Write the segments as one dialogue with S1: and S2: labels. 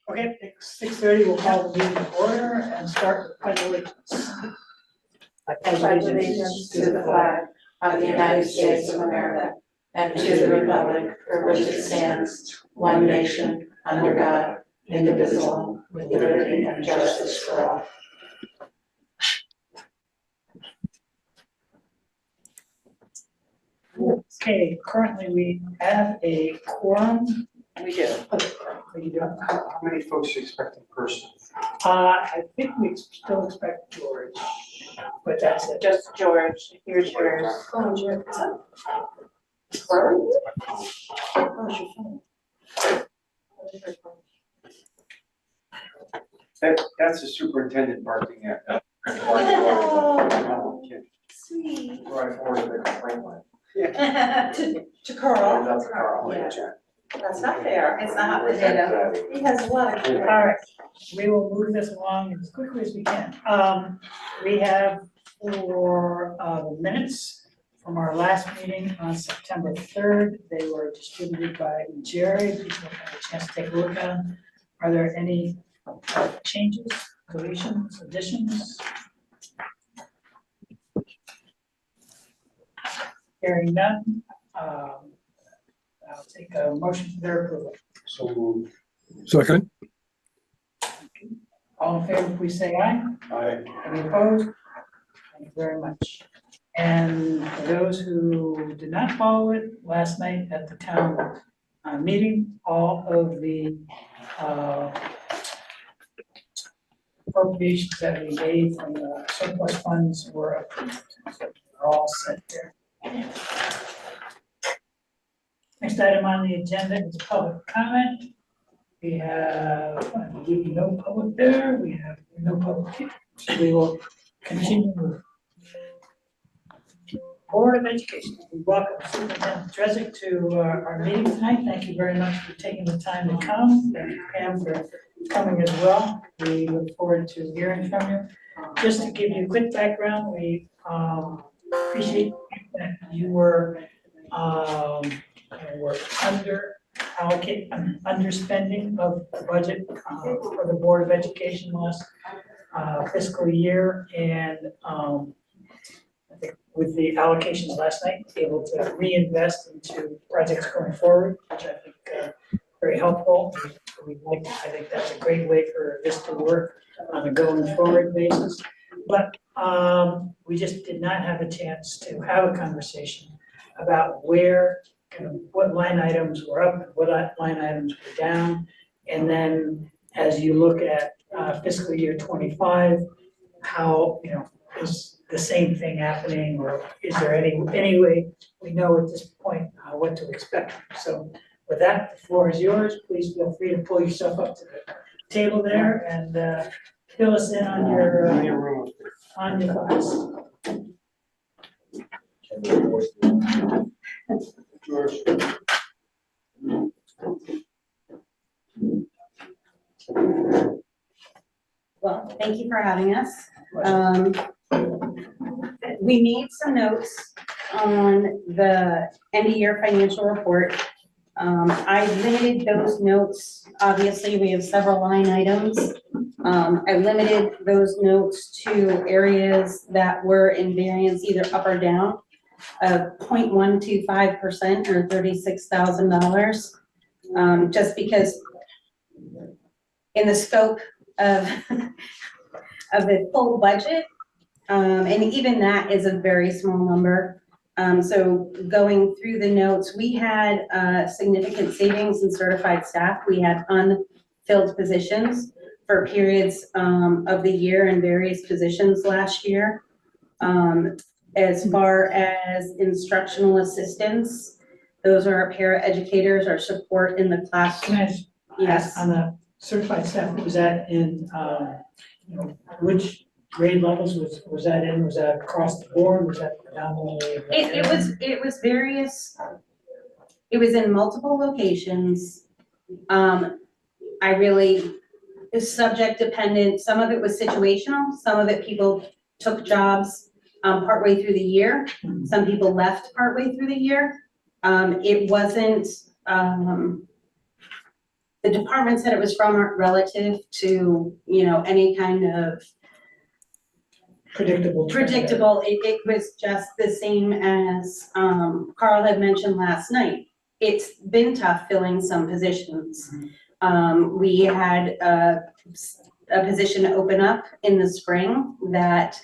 S1: Okay, 6:30, we'll call the meeting to order and start the pledge of allegiance. I
S2: pledge allegiance to the flag of the United States of America and to the republic for which it stands, one nation, under God, indivisible, with liberty and justice for all.
S1: Okay, currently we have a quorum.
S2: We do.
S1: We do.
S3: How many folks do you expect in person?
S1: I think we still expect George, but that's it.
S2: Just George, here's yours. Oh, George.
S3: That's the superintendent barking at.
S2: Sweet.
S3: Right, or the complaint line.
S2: To Carl.
S3: That's Carl.
S2: Yeah. That's not fair. It's not hot potato. He has a lot of.
S1: All right, we will move this along as quickly as we can. We have for the minutes from our last meeting on September 3rd. They were distributed by Jerry. People have a chance to take a look at them. Are there any changes, deletions, additions? Hearing none, I'll take a motion for their approval.
S3: So moved.
S4: Second.
S1: All in favor, please say aye.
S3: Aye.
S1: Any opposed? Thank you very much. And for those who did not follow it, last night at the town meeting, all of the appropriations that we made from the surplus funds were approved. So they're all set there. Next item on the agenda is public comment. We have, I believe, no public there. We have no public here. So we will continue with Board of Education. We welcome Superintendent Dresick to our meeting tonight. Thank you very much for taking the time to come. Thank you, Pam, for coming as well. We look forward to hearing from you. Just to give you a quick background, we appreciate that you were underspending of the budget for the Board of Education last fiscal year, and I think with the allocations last night, able to reinvest into projects going forward, which I think very helpful. I think that's a great way for this to work on a going forward basis. But we just did not have a chance to have a conversation about where, what line items were up, and what line items were down. And then as you look at fiscal year 25, how, is the same thing happening, or is there any way we know at this point what to expect? So with that, the floor is yours. Please feel free to pull yourself up to the table there and fill us in on your thoughts.
S3: George.
S5: Well, thank you for having us. We made some notes on the end of year financial report. I limited those notes. Obviously, we have several line items. I limited those notes to areas that were in variance either up or down of 0.125% or $36,000. Just because in the scope of the full budget, and even that is a very small number. So going through the notes, we had significant savings in certified staff. We had unfilled positions for periods of the year in various positions last year. As far as instructional assistants, those are our para-educators, our support in the classroom.
S1: Can I just ask on the certified staff, was that in, which grade levels was that in? Was that across the board? Was that predominantly?
S5: It was various, it was in multiple locations. I really, is subject dependent. Some of it was situational. Some of it people took jobs partway through the year. Some people left partway through the year. It wasn't, the the departments that it was from aren't relative to, you know, any kind of
S1: Predictable.
S5: it was just the same as, Carl had mentioned last night. It's been tough filling some positions. We had a position open up in the spring that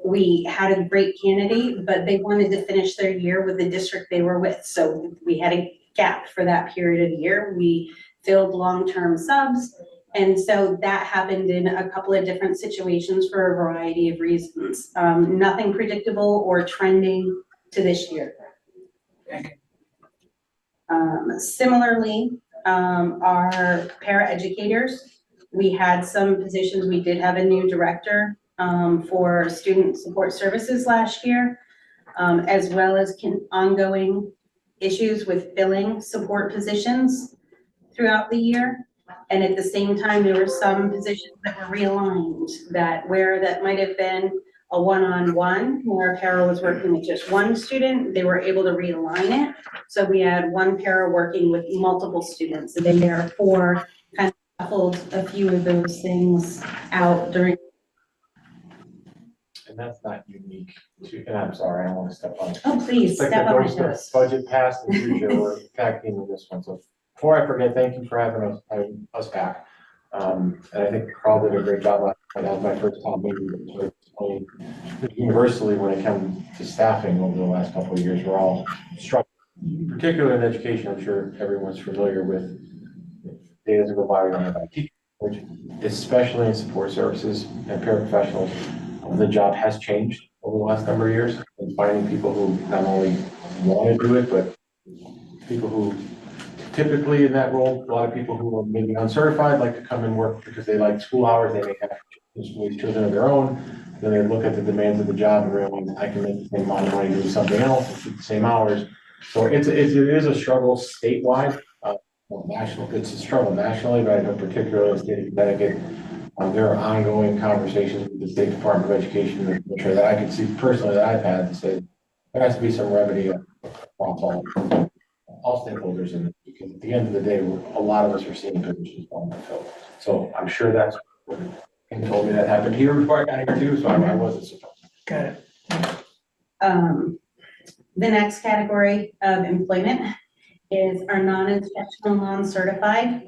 S5: we had a great candidate, but they wanted to finish their year with the district they were with. So we had a gap for that period of year. We filled long-term subs. And so that happened in a couple of different situations for a variety of reasons. Nothing predictable or trending to this year. Similarly, our para-educators, we had some positions, we did have a new director for student support services last year, as well as ongoing issues with filling support positions throughout the year. And at the same time, there were some positions that were realigned, that might have been a one-on-one, where a para was working with just one student, they were able to realign it. So we had one para working with multiple students, and they therefore kind of shuffled a few of those things out during.
S4: And that's not unique to, and I'm sorry, I don't want to step on.
S5: Oh, please,
S4: It's like
S5: step
S4: the
S5: on my
S4: Dorsett
S5: toes.
S4: budget passed and we're back into this one. So before I forget, thank you for having us back. And I think Carl did a great job last night. That was my first time meeting universally when it comes to staffing over the last couple of years. We're all struggling, particularly in education. I'm sure everyone's familiar with data to provide on IT, which especially in support services and paraprofessionals, the job has changed over the last number of years, and finding people who not only want to do it, but people who typically in that role, a lot of people who are maybe uncertified like to come and work because they like school hours, they may have children of their own, then they look at the demands of the job and realize I can make the same amount of money doing something else and keep the same hours. So it is a struggle statewide, national, it's a struggle nationally, but I know particularly in the state of Connecticut, there are ongoing conversations with the State Department of Education to make sure that I can see personally that I've had to say there has to be some remedy across all stakeholders in it, because at the end of the day, a lot of us are seeing positions falling unfilled. So I'm sure that's what he told me that happened here before I got here too, so I wasn't surprised.
S1: Got it.
S5: The next category of employment is our non-instructional, non-certified.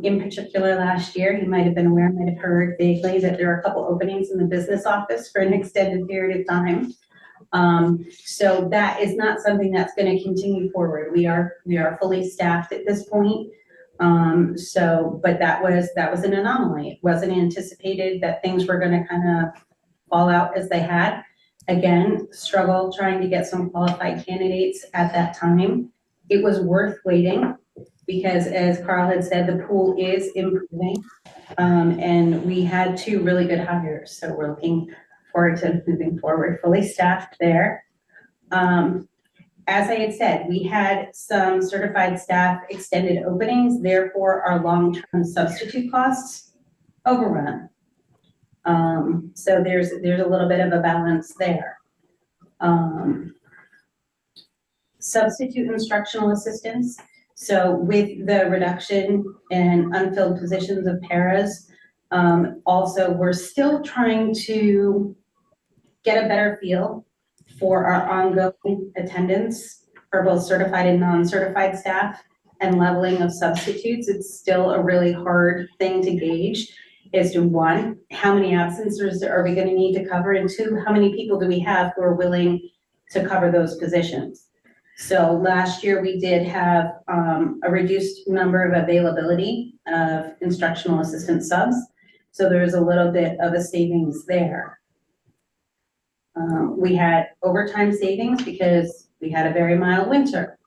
S5: In particular, last year, you might have been aware, might have heard vaguely that there are a couple openings in the business office for an extended period of time. So that is not something that's going to continue forward. We are fully staffed at this point. But that was an anomaly. It wasn't anticipated that things were going to kind of fall out as they had. Again, struggle trying to get some qualified candidates at that time. It was worth waiting because, as Carl had said, the pool is improving. And we had two really good hires, so we're looking forward to moving forward, fully staffed there. As I had said, we had some certified staff extended openings, therefore our long-term substitute costs overrun. So there's a little bit of a balance there. Substitute instructional assistants. So with the reduction in unfilled positions of paras, also we're still trying to get a better feel for our ongoing attendance for both certified and non-certified staff and leveling of substitutes. It's still a really hard thing to gauge as to one, how many absences are we going to need to cover, and two, how many people do we have who are willing to cover those positions. So last year we did have a reduced number of availability of instructional assistant subs. So there's a little bit of a savings there. We had overtime savings because we had a very mild winter.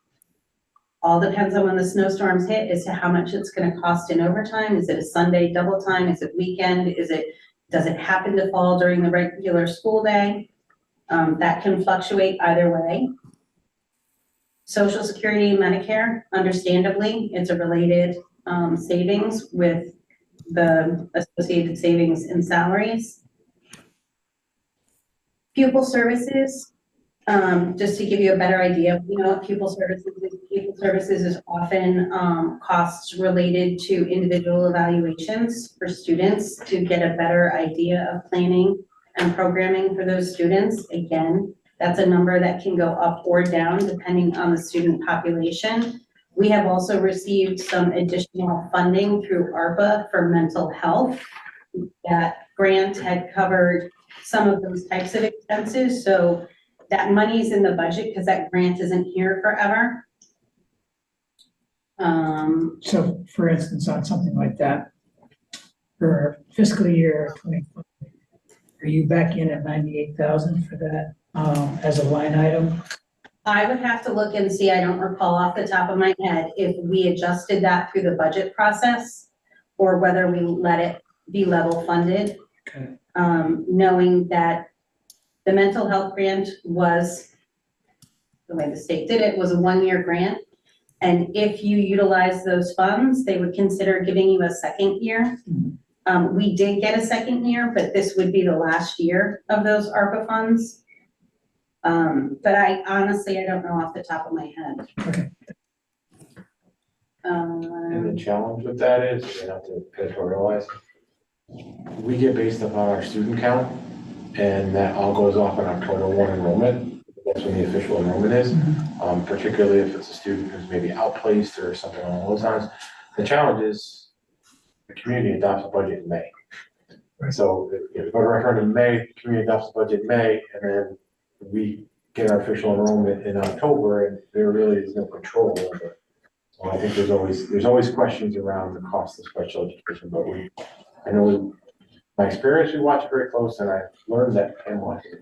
S5: All depends on when the snowstorms hit as to how much it's going to cost in overtime. Is it a Sunday double time? Is it weekend? Does it happen to fall during the regular school day? That can fluctuate either way. Social Security and Medicare, understandably, it's a related savings with the associated savings in salaries. Pupil services, just to give you a better idea, you know, what pupil services is often, costs related to individual evaluations for students to get a better idea of planning and programming for those students. Again, that's a number that can go up or down depending on the student population. We have also received some additional funding through ARPA for mental health. That grant had covered some of those types of expenses, so that money's in the budget because that grant isn't here forever.
S1: So for instance, on something like that, for fiscal year 25, are you back in at 98,000 for that, as a line item?
S5: I would have to look and see, I don't recall off the top of my head, if we adjusted that through the budget process or whether we let it be level funded.
S1: Okay.
S5: Knowing that the mental health grant was, the way the state did it, was a 1-year grant. And if you utilize those funds, they would consider giving you a second year. We did get a second year, but this would be the last year of those ARPA funds. But I honestly, I don't know off the top of my head.
S1: Okay.
S4: And the challenge with that is, you have to editorialize. We get based upon our student count, and that all goes off on October 1 enrollment. That's when the official enrollment is, particularly if it's a student who's maybe outplaced or something along those lines. The challenge is the community adopts a budget in May.
S1: Right.
S4: So if you go to referendum in May, the community adopts the budget in May, and then we get our official enrollment in October, and there really is no control over it. So I think there's always questions around the cost of special education, but my experience, we watch it very close, and I learned that Pam watches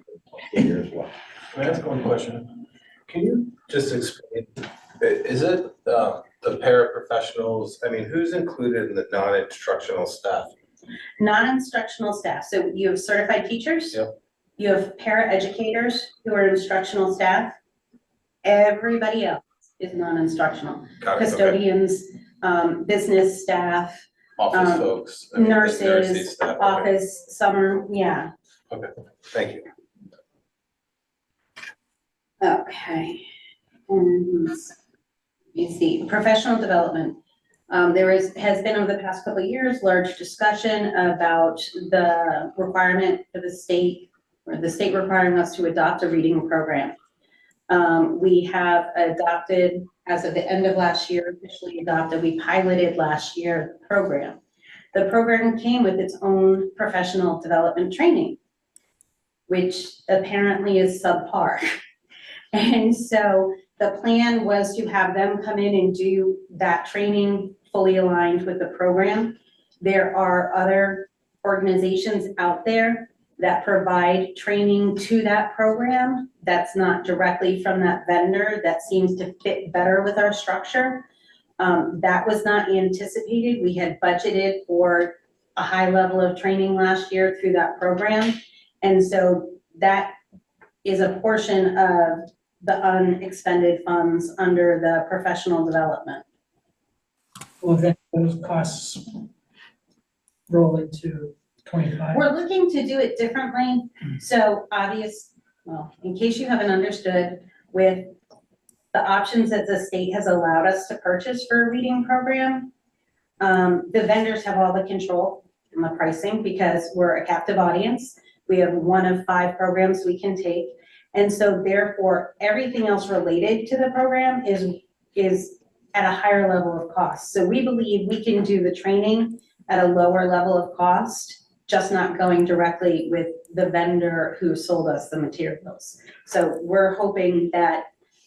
S4: it here as well.
S6: Can I ask one question? Can you just explain, is it the paraprofessionals, I mean, who's included in the non-instructional staff?
S5: Non-instructional staff, so you have certified teachers.
S6: Yep.
S5: You have para-educators who are instructional staff. Everybody else is non-instructional.
S6: Got it, okay.
S5: Custodians, business staff,
S6: Office folks. I mean, the
S5: nurses,
S6: staff, okay.
S5: office, summer, yeah.
S6: Okay, thank you.
S5: Okay. And you see, professional development. There has been over the past couple of years, large discussion about the requirement for the state, or the state requiring us to adopt a reading program. We have adopted, as of the end of last year, officially adopted, we piloted last year the program. The program came with its own professional development training, which apparently is subpar. And so the plan was to have them come in and do that training fully aligned with the program. There are other organizations out there that provide training to that program that's not directly from that vendor that seems to fit better with our structure. That was not anticipated. We had budgeted for a high level of training last year through that program. And so that is a portion of the unexpended funds under the professional development.
S1: Well, then those costs roll into 25.
S5: We're looking to do it differently. So well, in case you haven't understood, with the options that the state has allowed us to purchase for a reading program, the vendors have all the control and the pricing because we're a captive audience. We have 1 of 5 programs we can take. And so therefore, everything else related to the program is at a higher level of cost. So we believe we can do the training at a lower level of cost, just not going directly with the vendor who sold us the materials. So we're hoping that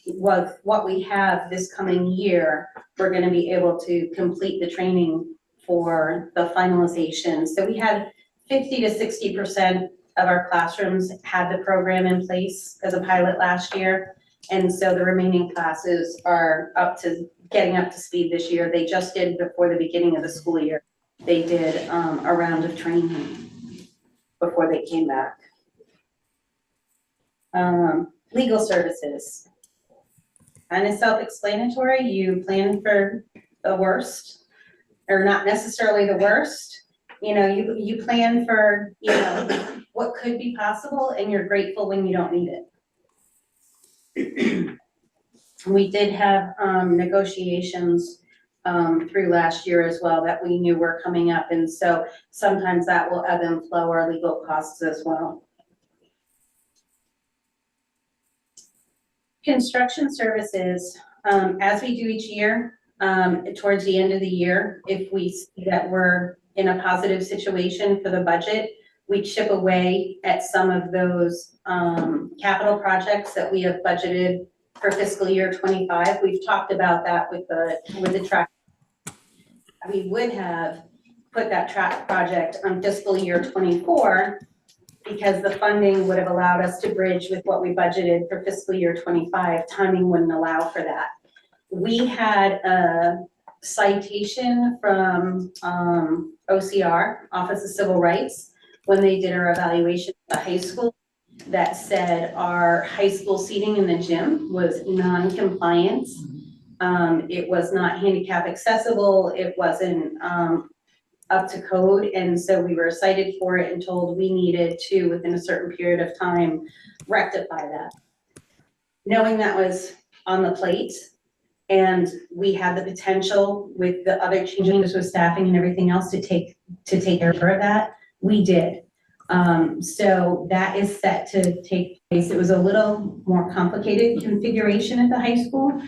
S5: what we have this coming year, we're gonna be able to complete the training for the finalization. So we had 50 to 60% of our classrooms had the program in place as a pilot last year. And so the remaining classes are getting up to speed this year. They just did, before the beginning of the school year, they did a round of training before they came back. Legal services. Kind of self-explanatory. You plan for the worst, or not necessarily the worst. You know, you plan for, what could be possible, and you're grateful when you don't need it. We did have negotiations through last year as well that we knew were coming up, and so sometimes that will ebb and flow our legal costs as well. Construction services, as we do each year, towards the end of the year, if we see that we're in a positive situation for the budget, we chip away at some of those capital projects that we have budgeted for fiscal year 25. We've talked about that with the track. We would have put that track project on fiscal year 24 because the funding would have allowed us to bridge with what we budgeted for fiscal year 25. Timing wouldn't allow for that. We had a citation from OCR, Office of Civil Rights, when they did our evaluation of the high school, that said our high school seating in the gym was non-compliant. It was not handicap accessible. It wasn't up to code. And so we were cited for it and told we needed to, within a certain period of time, rectify that. Knowing that was on the plate and we had the potential with the other changes with staffing and everything else to take care of that, we did. So that is set to take place. It was a little more complicated configuration at the high school.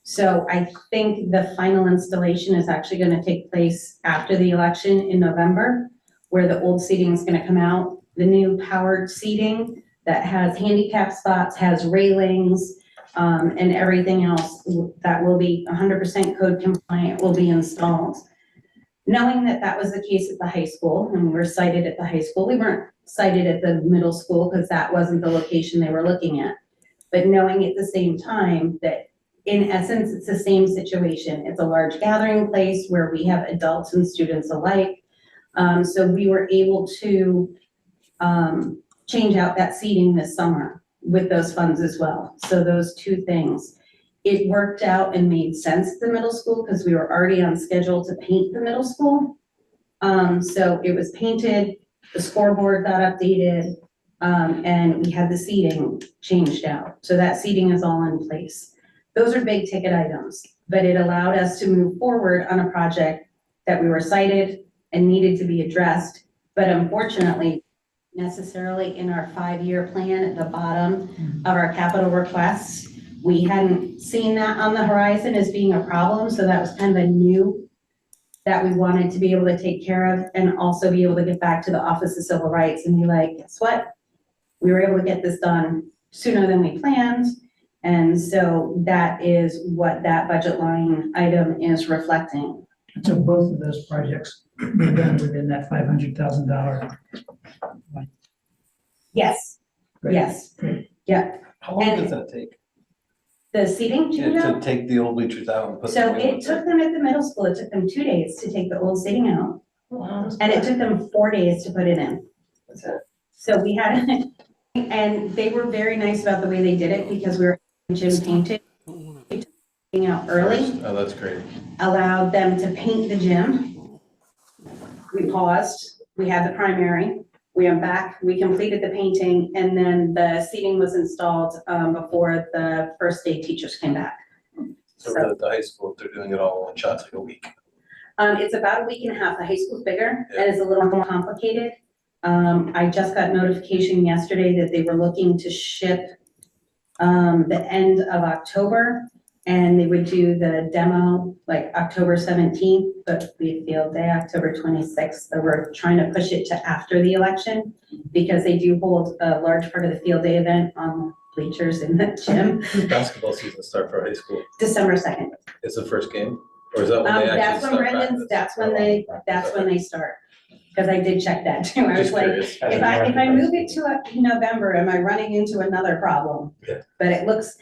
S5: So I think the final installation is actually going to take place after the election in November, where the old seating is going to come out. The new powered seating that has handicap spots, has railings, and everything else that will be 100% code compliant will be installed. Knowing that that was the case at the high school, and we were cited at the high school, we weren't cited at the middle school because that wasn't the location they were looking at. But knowing at the same time that in essence, it's the same situation. It's a large gathering place where we have adults and students alike. So we were able to change out that seating this summer with those funds as well. So those two things. It worked out and made sense at the middle school because we were already on schedule to paint the middle school. So it was painted, the scoreboard got updated, and we had the seating changed out. So that seating is all in place. Those are big ticket items, but it allowed us to move forward on a project that we were cited and needed to be addressed. But unfortunately, necessarily in our 5-year plan at the bottom of our capital requests, we hadn't seen that on the horizon as being a problem. So that was kind of a new that we wanted to be able to take care of and also be able to get back to the Office of Civil Rights and be like, guess what? We were able to get this done sooner than we planned. And so that is what that budget line item is reflecting.
S1: So both of those projects were done within that $500,000.
S5: Yes,
S1: Great.
S5: yes,
S1: Great.
S5: yeah.
S6: How long does that take?
S5: The seating change
S6: To
S5: out?
S6: take the old bleachers out and put the
S5: So
S6: new
S5: it
S6: ones
S5: took
S6: in?
S5: them at the middle school, it took them 2 days to take the old seating out. And it took them 4 days to put it in.
S6: That's it.
S5: So we had, and they were very nice about the way they did it because we were gym painted. Out early,
S6: Oh, that's great.
S5: allowed them to paint the gym. We paused, we had the primary, we went back, we completed the painting, and then the seating was installed before the first day teachers came back.
S6: So at the high school, if they're doing it all in one shot, it's like a week.
S5: It's about a week and a half. The high school's bigger and it's a little more complicated. I just got notification yesterday that they were looking to ship the end of October, and they would do the demo like October 17th, but the field day, October 26th. So we're trying to push it to after the election because they do hold a large part of the field day event on bleachers in the gym.
S6: Does basketball season start for high school?
S5: December 2nd.
S6: Is the first game? Or is that when they actually
S5: That's when
S6: start
S5: Brendan's,
S6: practice?
S5: that's when they start. Because I did check that too. I was
S6: Just
S5: like,
S6: curious.
S5: if I move it to November, am I running into another problem?
S6: Yeah.
S5: But it looks,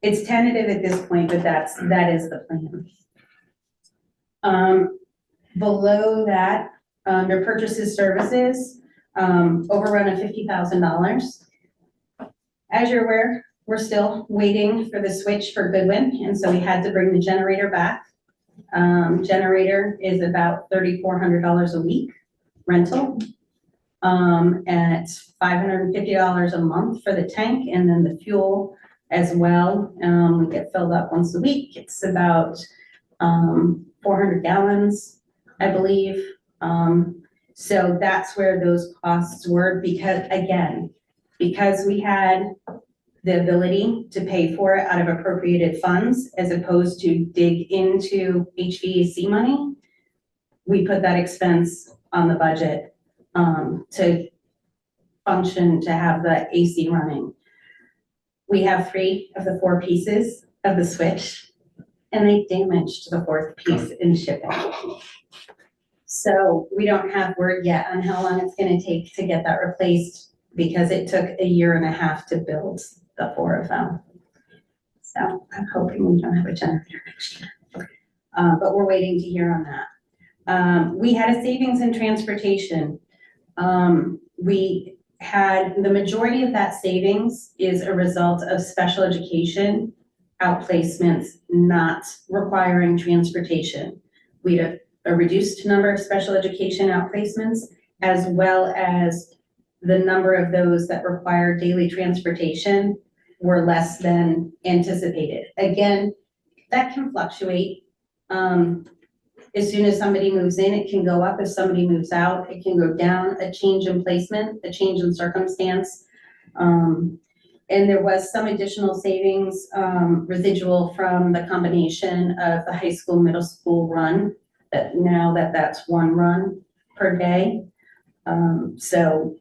S5: it's tentative at this point, but that is the plan. Below that, under purchases services, overrun of $50,000. As you're aware, we're still waiting for the switch for Goodwin, and so we had to bring the generator back. Generator is about $3,400 a week rental. At $550 a month for the tank, and then the fuel as well. We get filled up once a week. It's about 400 gallons, I believe. So that's where those costs were because, again, because we had the ability to pay for it out of appropriated funds as opposed to dig into HVAC money, we put that expense on the budget to function, to have the AC running. We have 3 of the 4 pieces of the switch, and they damaged the 4th piece in shipping. So we don't have word yet on how long it's gonna take to get that replaced because it took 1.5 years to build the 4 of them. So I'm hoping we don't have a generator next year. But we're waiting to hear on that. We had a savings in transportation. We had, the majority of that savings is a result of special education outplacements not requiring transportation. We had a reduced number of special education outplacements, as well as the number of those that require daily transportation were less than anticipated. Again, that can fluctuate. As soon as somebody moves in, it can go up. If somebody moves out, it can go down. A change in placement, a change in circumstance. And there was some additional savings, residual from the combination of the high school, middle school run, that now that's 1 run per day. So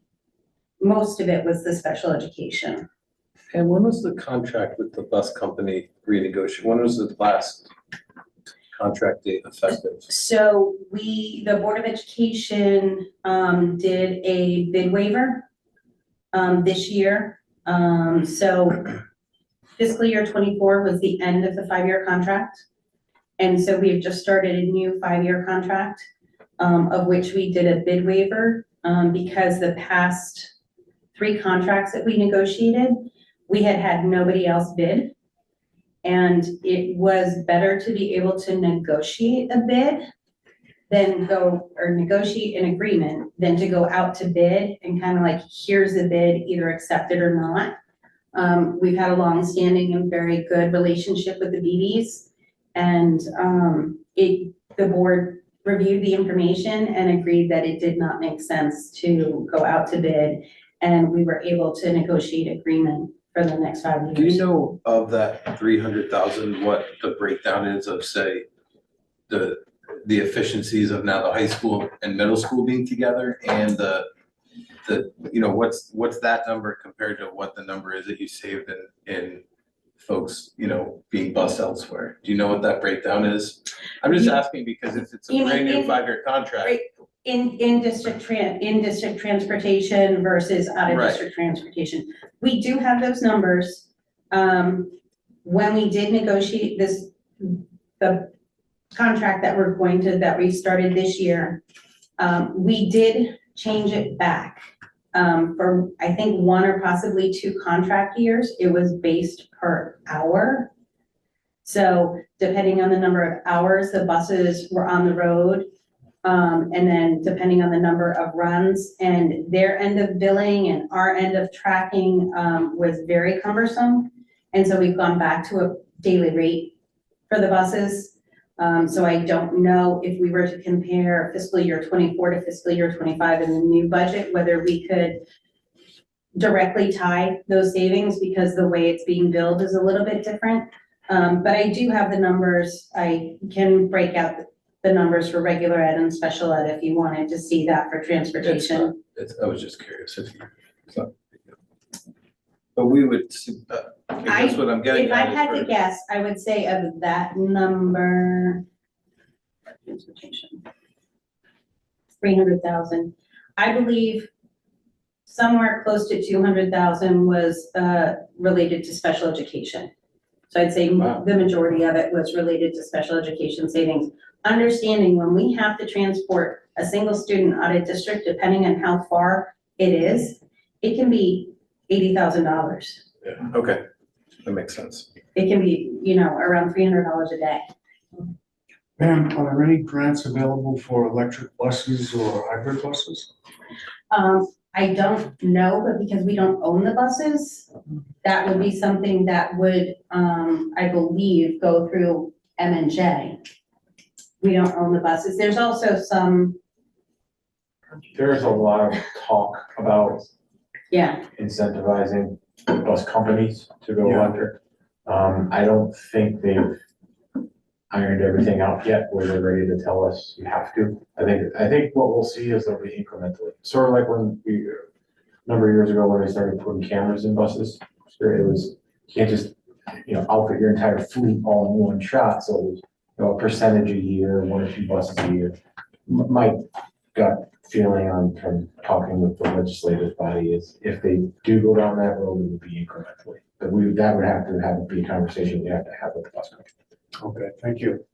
S5: most of it was the special education.
S6: And when was the contract with the bus company renegotiated? When was the last contract date effective?
S5: So the Board of Education did a bid waiver this year. So fiscal year 24 was the end of the 5-year contract. And so we've just started a new 5-year contract, of which we did a bid waiver because the past 3 contracts that we negotiated, we had nobody else bid. And it was better to be able to negotiate a bid than negotiate an agreement than to go out to bid and kind of like, here's the bid, either accept it or not. We've had a long-standing and very good relationship with the BBs, and the board reviewed the information and agreed that it did not make sense to go out to bid, and we were able to negotiate agreement for the next 5 years.
S6: Do you know of that 300,000, what the breakdown is of, say, the efficiencies of now the high school and middle school being together, and the what's that number compared to what the number is that you saved in folks, being bused elsewhere? Do you know what that breakdown is? I'm just asking because if it's a
S5: You mean
S6: brand new
S5: in-
S6: 5-year contract.
S5: In district transportation versus out of district transportation. We do have those numbers. When we did negotiate the contract that we started this year, we did change it back. For I think 1 or possibly 2 contract years, it was based per hour. So depending on the number of hours the buses were on the road, and then depending on the number of runs, and their end of billing and our end of tracking was very cumbersome. And so we've gone back to a daily rate for the buses. So I don't know if we were to compare fiscal year 24 to fiscal year 25 in the new budget, whether we could directly tie those savings because the way it's being billed is a little bit different. But I do have the numbers. I can break out the numbers for regular ed and special ed if you wanted to see that for transportation.
S6: I was just curious if you. But we would, that's what I'm getting
S5: If I
S6: at.
S5: had to guess, I would say of that number, transportation, 300,000. I believe somewhere close to 200,000 was related to special education. So I'd say
S6: Wow.
S5: the majority of it was related to special education savings. Understanding when we have to transport a single student out of district, depending on how far it is, it can be $80,000.
S6: Yeah, okay, that makes sense.
S5: It can be, around $300 a day.
S7: Pam, are there any grants available for electric buses or hybrid buses?
S5: I I don't know, but because we don't own the buses, that would be something that would, I believe, go through M&J. We don't own the buses. There's also some,
S4: There's a lot of talk about
S5: yeah,
S4: incentivizing bus companies to go
S7: Yeah.
S4: electric. I don't think they've ironed everything out yet where they're ready to tell us you have to. I think what we'll see is they'll be incrementally, sort of like when we, a number of years ago, when they started putting cameras in buses. It was, you can't just, outfit your entire fleet all in one shot, so it was, a percentage a year, 1 or 2 buses a year. My gut feeling on, from talking with the legislative body is if they do go down that road, it would be incrementally. But that would have to be a conversation we have to have with the bus company.
S7: Okay, thank you.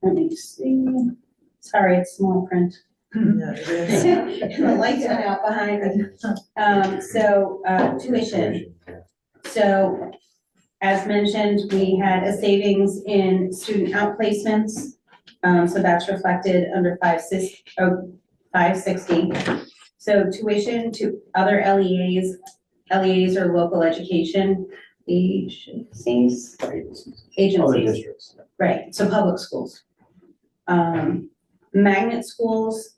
S5: let me see. Sorry, it's small print. The lights went out behind me. Tuition. So, as mentioned, we had a savings in student outplacements. So that's reflected under 560. So tuition to other LEAs or local education agencies,
S4: Other
S5: agencies,
S4: districts.
S5: right, so public schools. Magnet schools,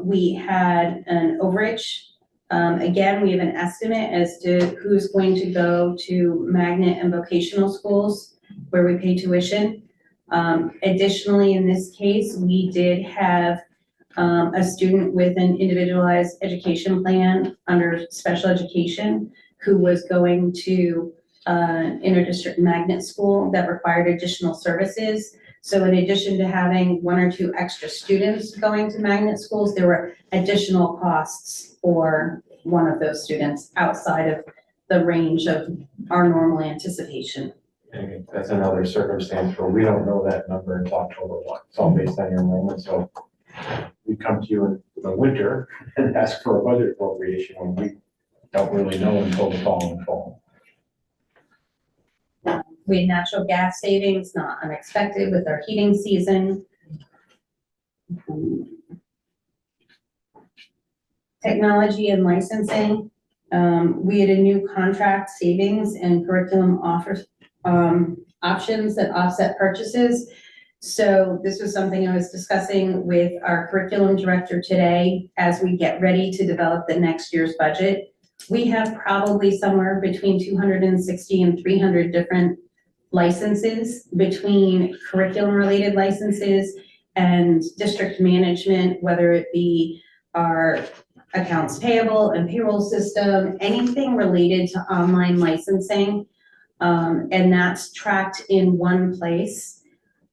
S5: we had an overage. Again, we have an estimate as to who's going to go to magnet and vocational schools where we pay tuition. Additionally, in this case, we did have a student with an individualized education plan under special education who was going to an interdistrict magnet school that required additional services. So in addition to having 1 or 2 extra students going to magnet schools, there were additional costs for one of those students outside of the range of our normal anticipation.
S4: And that's another circumstance where we don't know that number until October 1. It's all based on your enrollment, so we come to you in the winter and ask for a budget appropriation when we don't really know until the following fall.
S5: We had natural gas savings, not unexpected with our heating season. Technology and licensing, we had a new contract savings and curriculum options that offset purchases. So this was something I was discussing with our curriculum director today as we get ready to develop the next year's budget. We have probably somewhere between 260 and 300 different licenses between curriculum-related licenses and district management, whether it be our accounts payable and payroll system, anything related to online licensing. And that's tracked in one place.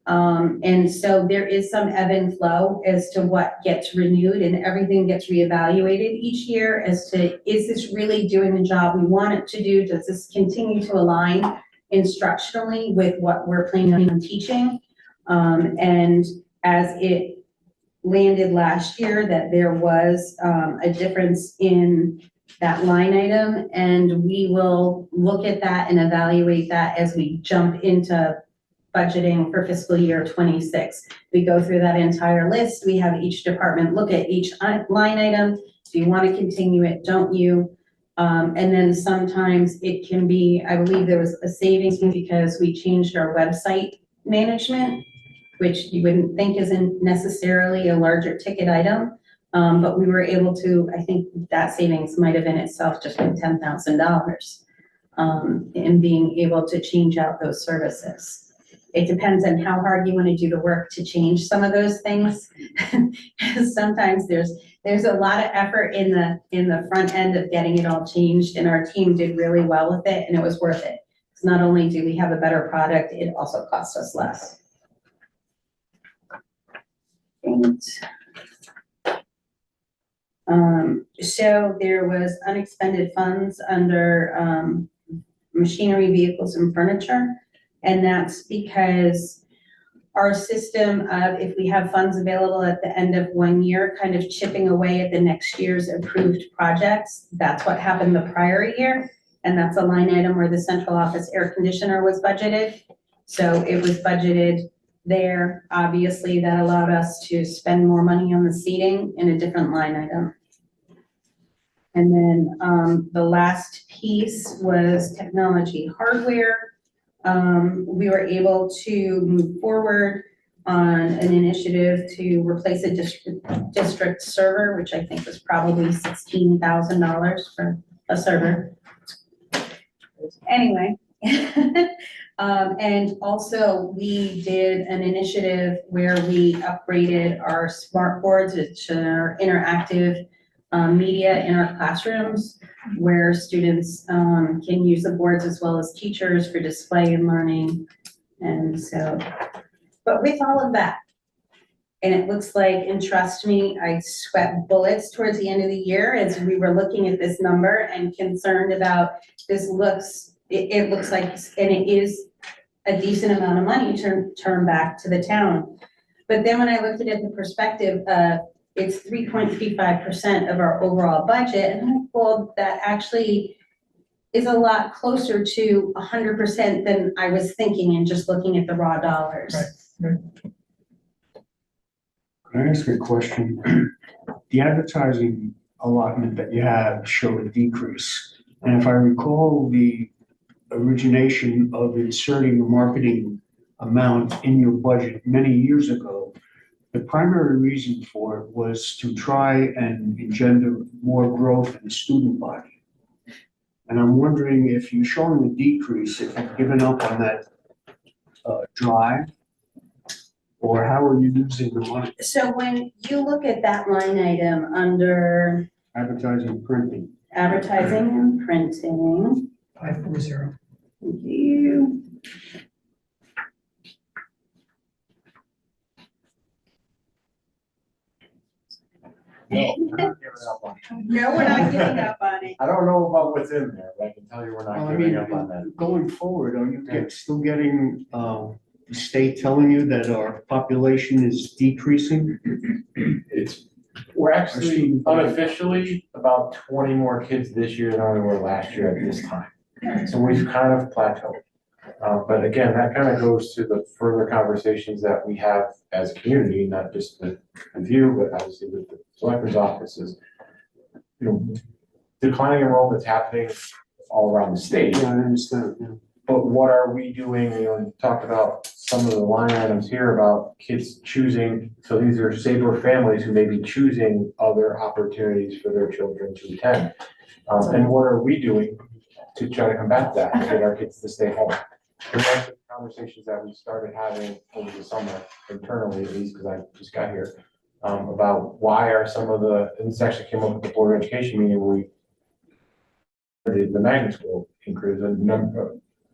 S5: And so there is some ebb and flow as to what gets renewed, and everything gets reevaluated each year as to, is this really doing the job we want it to do? Does this continue to align instructionally with what we're planning on teaching? And as it landed last year, that there was a difference in that line item, and we will look at that and evaluate that as we jump into budgeting for fiscal year 26. We go through that entire list. We have each department look at each line item. Do you want to continue it? Don't you? And then sometimes it can be, I believe there was a savings because we changed our website management, which you wouldn't think isn't necessarily a larger ticket item. But we were able to, I think that savings might have in itself just been $10,000 in being able to change out those services. It depends on how hard you want to do the work to change some of those things. Sometimes there's a lot of effort in the front end of getting it all changed, and our team did really well with it, and it was worth it. Because not only do we have a better product, it also costs us less. So there was unexpended funds under machinery, vehicles, and furniture. And that's because our system of, if we have funds available at the end of one year, kind of chipping away at the next year's approved projects, that's what happened the prior year. And that's a line item where the central office air conditioner was budgeted. So it was budgeted there. Obviously, that allowed us to spend more money on the seating in a different line item. And then, the last piece was technology hardware. We were able to move forward on an initiative to replace a district server, which I think was probably $16,000 for a server. Anyway. And also we did an initiative where we upgraded our smart boards, which are interactive media in our classrooms, where students can use the boards as well as teachers for display and learning. And so, but with all of that, and it looks like, and trust me, I sweat bullets towards the end of the year as we were looking at this number and concerned about this it looks like, and it is a decent amount of money to turn back to the town. But then when I looked at it, the perspective of it's 3.35% of our overall budget, and I'm like, well, that actually is a lot closer to 100% than I was thinking and just looking at the raw dollars.
S1: Right.
S7: Can I ask a question? The advertising allotment that you have showed a decrease. And if I recall the origination of inserting a marketing amount in your budget many years ago, the primary reason for it was to try and engender more growth in the student body. And I'm wondering if you're showing a decrease, if you've given up on that drive, or how are you using the money?
S5: So when you look at that line item under
S7: Advertising and printing.
S5: advertising and printing,
S1: 540.
S5: thank you.
S4: No, we're not giving up on it.
S5: No, we're not giving up on it.
S4: I don't know about what's in there, but I can tell you we're
S7: Well,
S4: not
S7: I
S4: giving
S7: mean,
S4: up on that.
S7: going forward, are you still getting the state telling you that our population is decreasing?
S4: We're actually unofficially about 20 more kids this year than we were last year at this time. So we've kind of plateaued. But again, that kind of goes to the further conversations that we have as a community, not just with you, but obviously with the selectmen's offices. You know, declining enrollment's happening all around the state.
S7: Yeah, I understand, yeah.
S4: But what are we doing? You know, you talked about some of the line items here about kids choosing, so these are Saybrook families who may be choosing other opportunities for their children to attend. And what are we doing to try to combat that and get our kids to stay home? And that's the conversations that we started having over the summer internally, at least because I just got here, about why are some of and this actually came up at the Board of Education meeting where the magnet school increase, a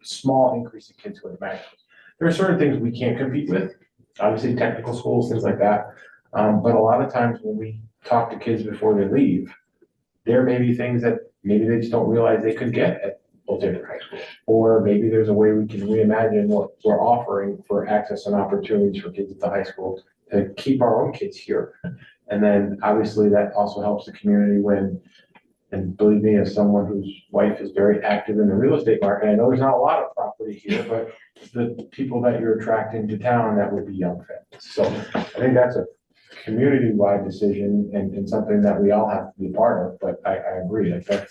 S4: small increase in kids who are in magnet schools. There are certain things we can't compete with, obviously technical schools, things like that. But a lot of times when we talk to kids before they leave, there may be things that maybe they just don't realize they could get at Old Saybrook High School. Or maybe there's a way we can reimagine what we're offering for access and opportunities for kids at the high school to keep our own kids here. And then obviously that also helps the community when, and believe me, as someone whose wife is very active in the real estate market, I know there's not a lot of property here, but the people that you're attracting to town, that would be young families. So I think that's a community-wide decision and something that we all have to be a part of, but I agree. I think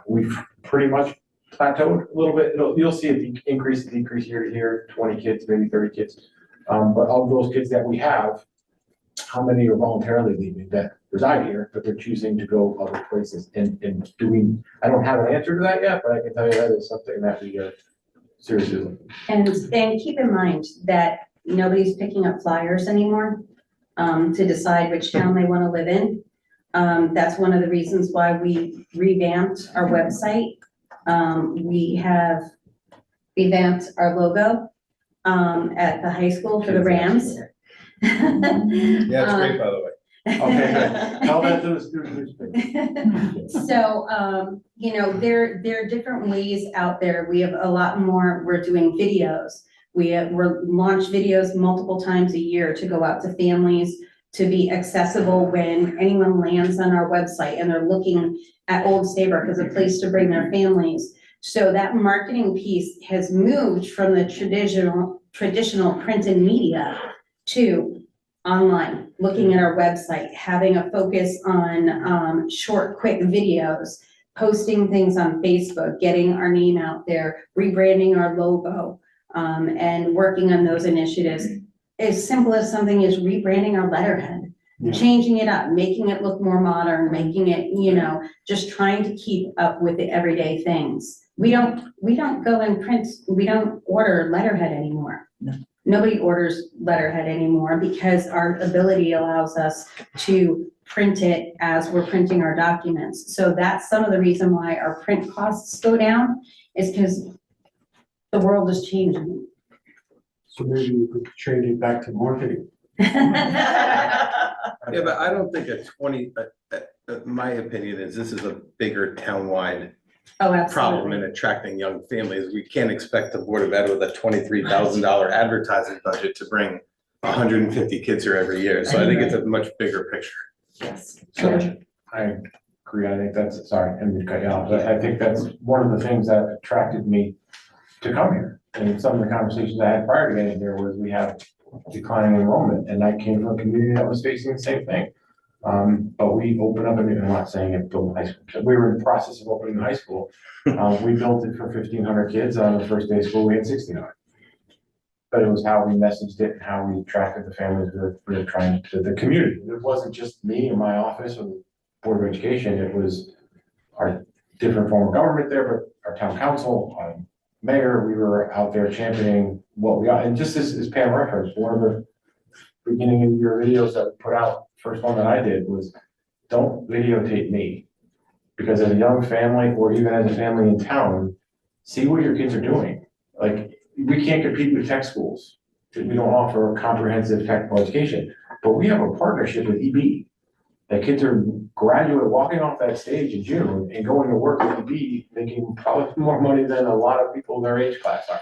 S4: we've pretty much plateaued a little bit. You'll see a decrease year to year, 20 kids, maybe 30 kids. But of those kids that we have, how many are voluntarily leaving that reside here, but they're choosing to go other places? And I don't have an answer to that yet, but I can tell you that is something that we are seriously looking at.
S5: And keep in mind that nobody's picking up flyers anymore to decide which town they want to live in. That's one of the reasons why we revamped our website. We have revamped our logo at the high school for the Rams.
S6: Yeah, it's great, by the way.
S4: Okay, good. Tell that to the student.
S5: So, you know, there are different ways out there. We have a lot more, we're doing videos. We're launch videos multiple times a year to go out to families, to be accessible when anyone lands on our website and they're looking at Old Saybrook as a place to bring their families. So that marketing piece has moved from the traditional print and media to online, looking at our website, having a focus on short, quick videos, posting things on Facebook, getting our name out there, rebranding our logo, and working on those initiatives. As simple as something as rebranding our letterhead,
S7: Yeah.
S5: changing it up, making it look more modern, making it, just trying to keep up with the everyday things. We don't go and print, we don't order letterhead anymore.
S1: No.
S5: Nobody orders letterhead anymore because our ability allows us to print it as we're printing our documents. So that's some of the reason why our print costs go down, is because the world is changing.
S7: So maybe we could trade it back to marketing.
S6: Yeah, but I don't think my opinion is this is a bigger townwide
S5: Oh,
S6: problem in
S5: absolutely.
S6: attracting young families. We can't expect the Board of Ed with a $23,000 advertising budget to bring 150 kids here every year. So I think it's a much bigger picture.
S5: Yes.
S4: So I agree. I think that's, sorry, I didn't cut you off, but I think that's one of the things that attracted me to come here. And some of the conversations I had prior to getting here was we have declining enrollment, and I came from a community that was facing the same thing. But we opened up, I'm not saying it built high school, we were in the process of opening the high school. We built it for 1,500 kids. On the first day of school, we had 1,600. But it was how we messaged it and how we attracted the families we were trying to, the community. It wasn't just me or my office or the Board of Education, it was our different form of government there, but our town council, our mayor, we were out there championing what we are. And just as Pam referenced, one of the beginning of your videos that we put out, first one that I did was, don't videotape me. Because as a young family, or even as a family in town, see what your kids are doing. Like, we can't compete with tech schools. We don't offer comprehensive technical education, but we have a partnership with EB. The kids are walking off that stage in June and going to work at EB, making probably more money than a lot of people in their age class are.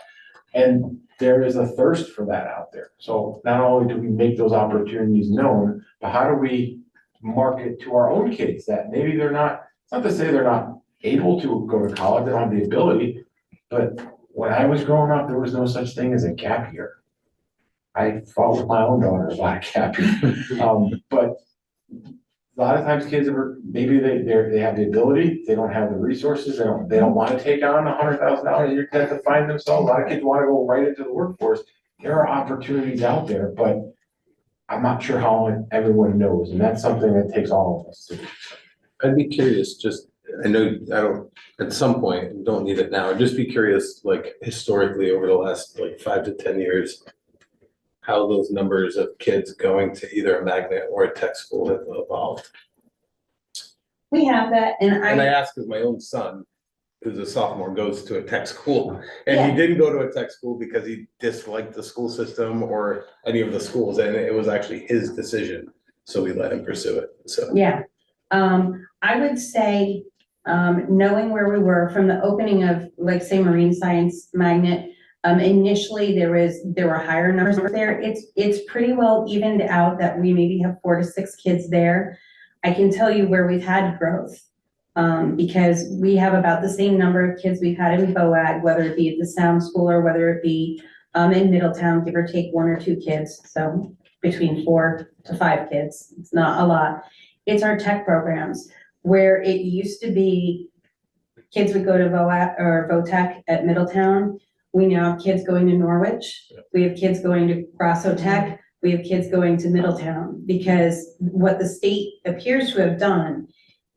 S4: And there is a thirst for that out there. So not only do we make those opportunities known, but how do we market to our own kids that maybe they're not, it's not to say they're not able to go to college, they don't have the ability, but when I was growing up, there was no such thing as a gap year. I fought with my own daughter about a gap year. But a lot of times kids are, maybe they have the ability, they don't have the resources, they don't want to take on $100,000 a year to find themselves. A lot of kids want to go right into the workforce. There are opportunities out there, but I'm not sure how everyone knows, and that's something that takes all of us to do.
S6: I'd be curious, just, I know I don't, at some point, don't need it now, just be curious, like historically over the last like 5 to 10 years, how those numbers of kids going to either a magnet or a tech school have evolved.
S5: We have that, and
S6: And I
S5: I,
S6: ask because my own son, who's a sophomore, goes to a tech school. And
S5: Yeah.
S6: he didn't go to a tech school because he disliked the school system or any of the schools, and it was actually his decision. So we let him pursue it, so.
S5: yeah. I would say, knowing where we were from the opening of, like, say, Marine Science Magnet, initially there were higher numbers there. It's pretty well evened out that we maybe have 4 to 6 kids there. I can tell you where we've had growth, because we have about the same number of kids we've had in BOAG, whether it be at the Sound School or whether it be in Middletown, give or take 1 or 2 kids. So between 4 to 5 kids, it's not a lot. It's our tech programs, where it used to be kids would go to VOAG or VOTech at Middletown. We now have kids going to Norwich. We have kids going to Grasso Tech. We have kids going to Middletown, because what the state appears to have done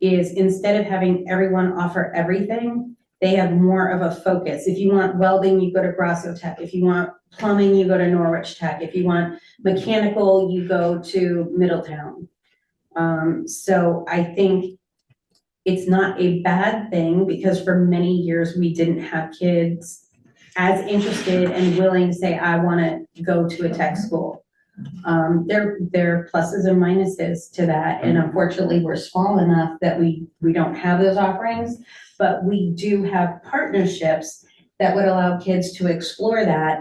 S5: is, instead of having everyone offer everything, they have more of a focus. If you want welding, you go to Grasso Tech. If you want plumbing, you go to Norwich Tech. If you want mechanical, you go to Middletown. So I think it's not a bad thing, because for many years we didn't have kids as interested and willing to say, I want to go to a tech school. There are pluses and minuses to that, and unfortunately we're small enough that we don't have those offerings, but we do have partnerships that would allow kids to explore that,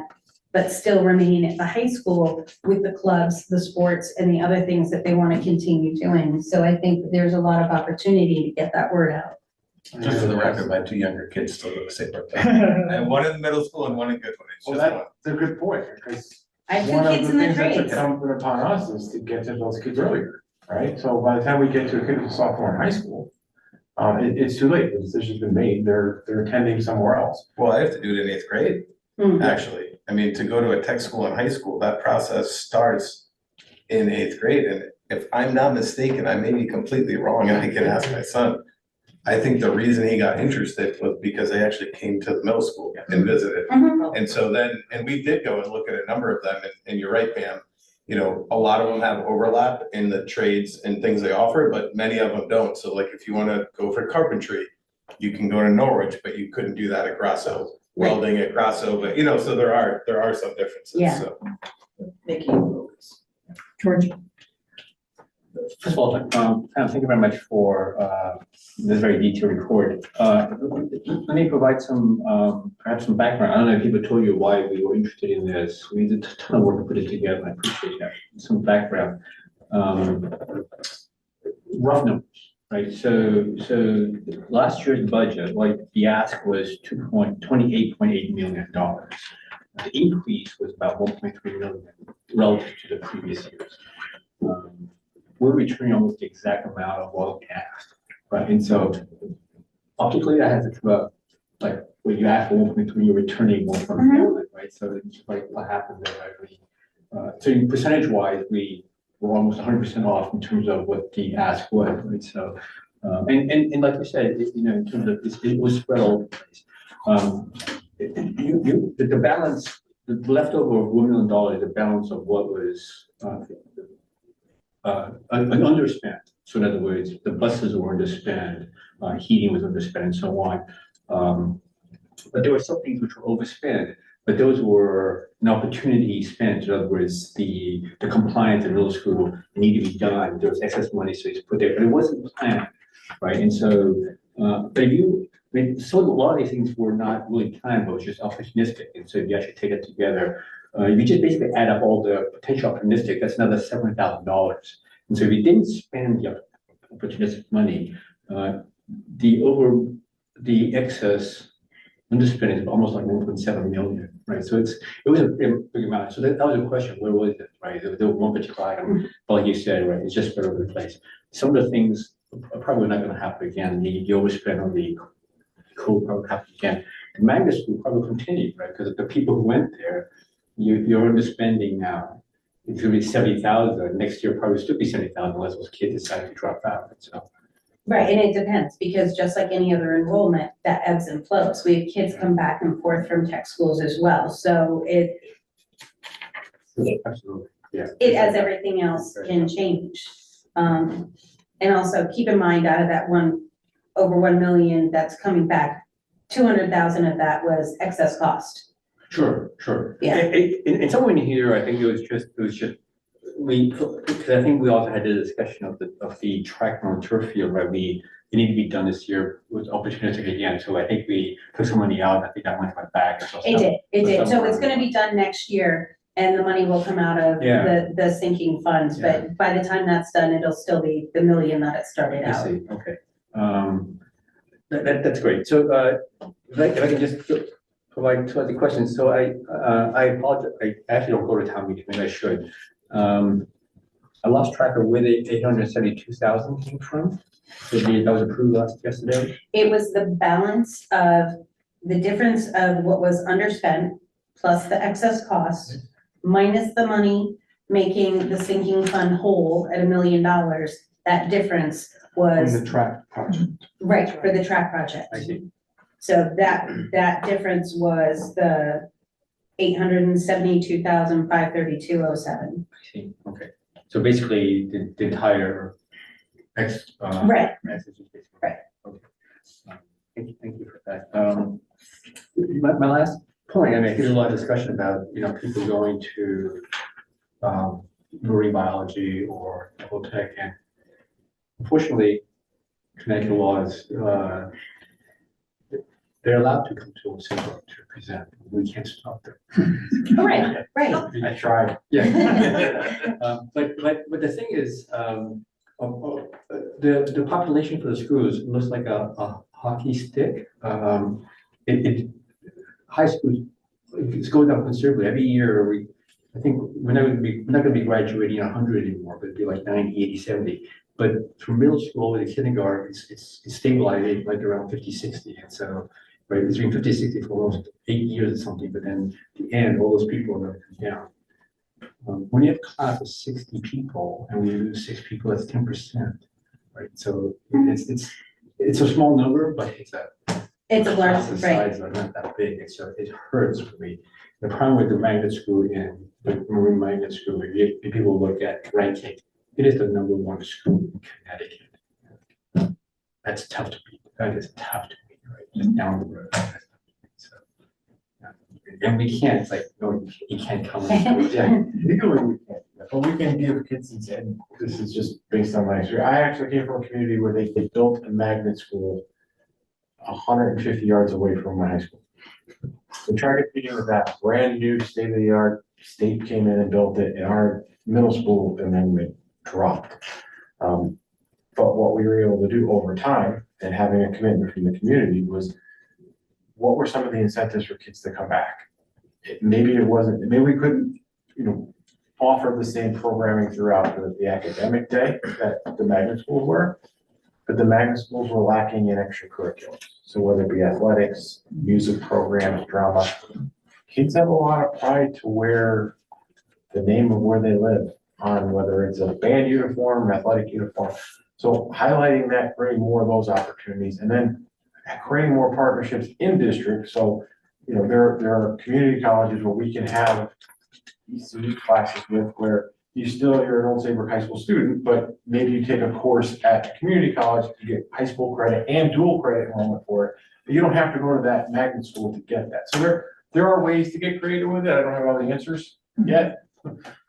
S5: but still remain at the high school with the clubs, the sports, and the other things that they want to continue doing. So I think there's a lot of opportunity to get that word out.
S6: Just for the record, my 2 younger kids still go to Saybrook. I have one in the middle school and one in Goodwin. It's
S4: Well,
S6: just one.
S4: that's a good point, because
S5: I have
S4: one
S5: two
S4: of
S5: kids
S4: the
S5: in the
S4: things that's
S5: trades.
S4: incumbent upon us is to get to those kids earlier, right? So by the time we get to a kid who's a sophomore in high school, it's too late, the decision's been made, they're attending somewhere else.
S6: Well, I have to do it in 8th grade, actually. I mean, to go to a tech school in high school, that process starts in 8th grade. And if I'm not mistaken, I may be completely wrong, and I can ask my son. I think the reason he got interested was because they actually came to the middle school and visited. And so then, and we did go and look at a number of them, and you're right, Pam. You know, a lot of them have overlap in the trades and things they offer, but many of them don't. So like, if you wanna go for carpentry, you can go to Norwich, but you couldn't do that at Grasso.
S5: Right.
S6: Welding at Grasso, but you know, so there are some differences,
S5: Yeah.
S6: so.
S2: Making focus.
S1: George?
S8: First of all, thank you very much for this very detailed report. Let me provide some, perhaps some background. I don't know if people told you why we were interested in this. We did a ton of work to put it together. I appreciate that. Some background. Rough numbers, right? So last year's budget, like the ask was $28.8 million. The increase was about 1.3 million relative to the previous years. We're returning almost the exact amount of what we asked, right? And so optically, that has to come up, like when you ask for 1.3, you're returning 1.1, right? So it's like what happened there, right? So percentage wise, we were almost 100% off in terms of what the ask was, right? So, and like you said, you know, in terms of it was spread all over the place. The balance, the leftover of $1 million, the balance of what was an underspend. So in other words, the buses were underspent, heating was underspent, and so on. But there were some things which were overspent, but those were an opportunity spent. In other words, the compliance in middle school needed to be done. There was excess money, so it's put there, but it wasn't planned, right? And so, but if you, I mean, so a lot of these things were not really planned, but it was just opportunistic. And so if you actually take it together, if you just basically add up all the potential opportunistic, that's another $700,000. And so if you didn't spend the opportunistic money, the excess underspend is almost like 1.7 million, right? So it was a big amount. So that was a question, where was it, right? There was one particular item, but like you said, right, it's just spread over the place. Some of the things are probably not going to happen again. The overspend on the code probably happen again. The magnet school probably continue, right? Because the people who went there, you're underspending now. It's going to be 70,000. Next year, probably still be 70,000 unless those kids decide to drop out. So.
S5: Right, and it depends, because just like any other enrollment, that ebbs and flows. We have kids come back and forth from tech schools as well, so
S8: Absolutely, yeah.
S5: it, as everything else, can change. And also keep in mind, out of that over 1 million that's coming back, 200,000 of that was excess cost.
S8: Sure.
S5: Yeah.
S8: In some way here, I think it was just because I think we also had a discussion of the track on turf field, right? It needed to be done this year with opportunistic again. So I think we took some money out. I think that money went back.
S5: It did. So it's gonna be done next year, and the money will come out of the sinking funds. But by the time that's done, it'll still be the million that it started
S8: I
S5: out.
S8: see, okay. That's great. So if I can just provide two other questions. So I apologize. I actually don't go to town meeting, maybe I should. I lost track of where the 872,000 came from. So that was approved yesterday.
S5: It was the balance of the difference of what was underspent plus the excess cost minus the money making the sinking fund whole at $1 million. That difference was
S4: In the track project.
S5: right for the track project.
S8: I see.
S5: So that difference was the 872,532.07.
S8: I see, okay. So basically, the entire
S5: Right.
S8: message is basically.
S5: Right.
S8: Okay. Thank you for that. My last point, I mean, I hear a lot of discussion about, people going to marine biology or tech, and unfortunately, Connecticut laws, they're allowed to come to Saybrook to present. We can't stop them.
S5: Right.
S4: I tried.
S8: Yeah. But the thing is, the population for the schools looks like a hockey stick. High school, it's going up considerably. Every year, I think we're not gonna be graduating 100 anymore, but it'd be like 90, 80, 70. But from middle school to kindergarten, it's stabilizing like around 50, 60. And so, right, between 50, 60 for almost 8 years or something, but then at the end, all those people are gonna come down. When you have a class of 60 people and we lose 6 people, that's 10%, right? So it's a small number, but it's a
S5: large,
S8: classes
S5: right?
S8: size are not that big, and so it hurts for me. The problem with the magnet school and the Marine Magnet School, if people look at ranking, it is the #1 school in Connecticut. That's tough to beat. That is tough to beat, right? Just down the road. So, yeah. And we can't, it's like, no, you can't come in. Yeah.
S4: Legally, we can't, but we can give kids, and this is just based on my experience. I actually came from a community where they built a magnet school 150 yards away from my high school. So try competing with that brand new state of the art, state came in and built it, and our middle school amendment dropped. But what we were able to do over time and having a commitment from the community was, what were some of the incentives for kids to come back? Maybe we couldn't, offer the same programming throughout the academic day that the magnet schools were, but the magnet schools were lacking in extracurriculars. So whether it be athletics, music programs, drama, kids have a lot of pride to wear the name of where they live on, whether it's a band uniform, athletic uniform. So highlighting that, creating more of those opportunities, and then creating more partnerships in district. So, there are community colleges where we can have ECE classes with, where you're an Old Saybrook High School student, but maybe you take a course at a community college, you get high school credit and dual credit enrollment for it. But you don't have to go to that magnet school to get that. So there are ways to get creative with it. I don't have all the answers yet.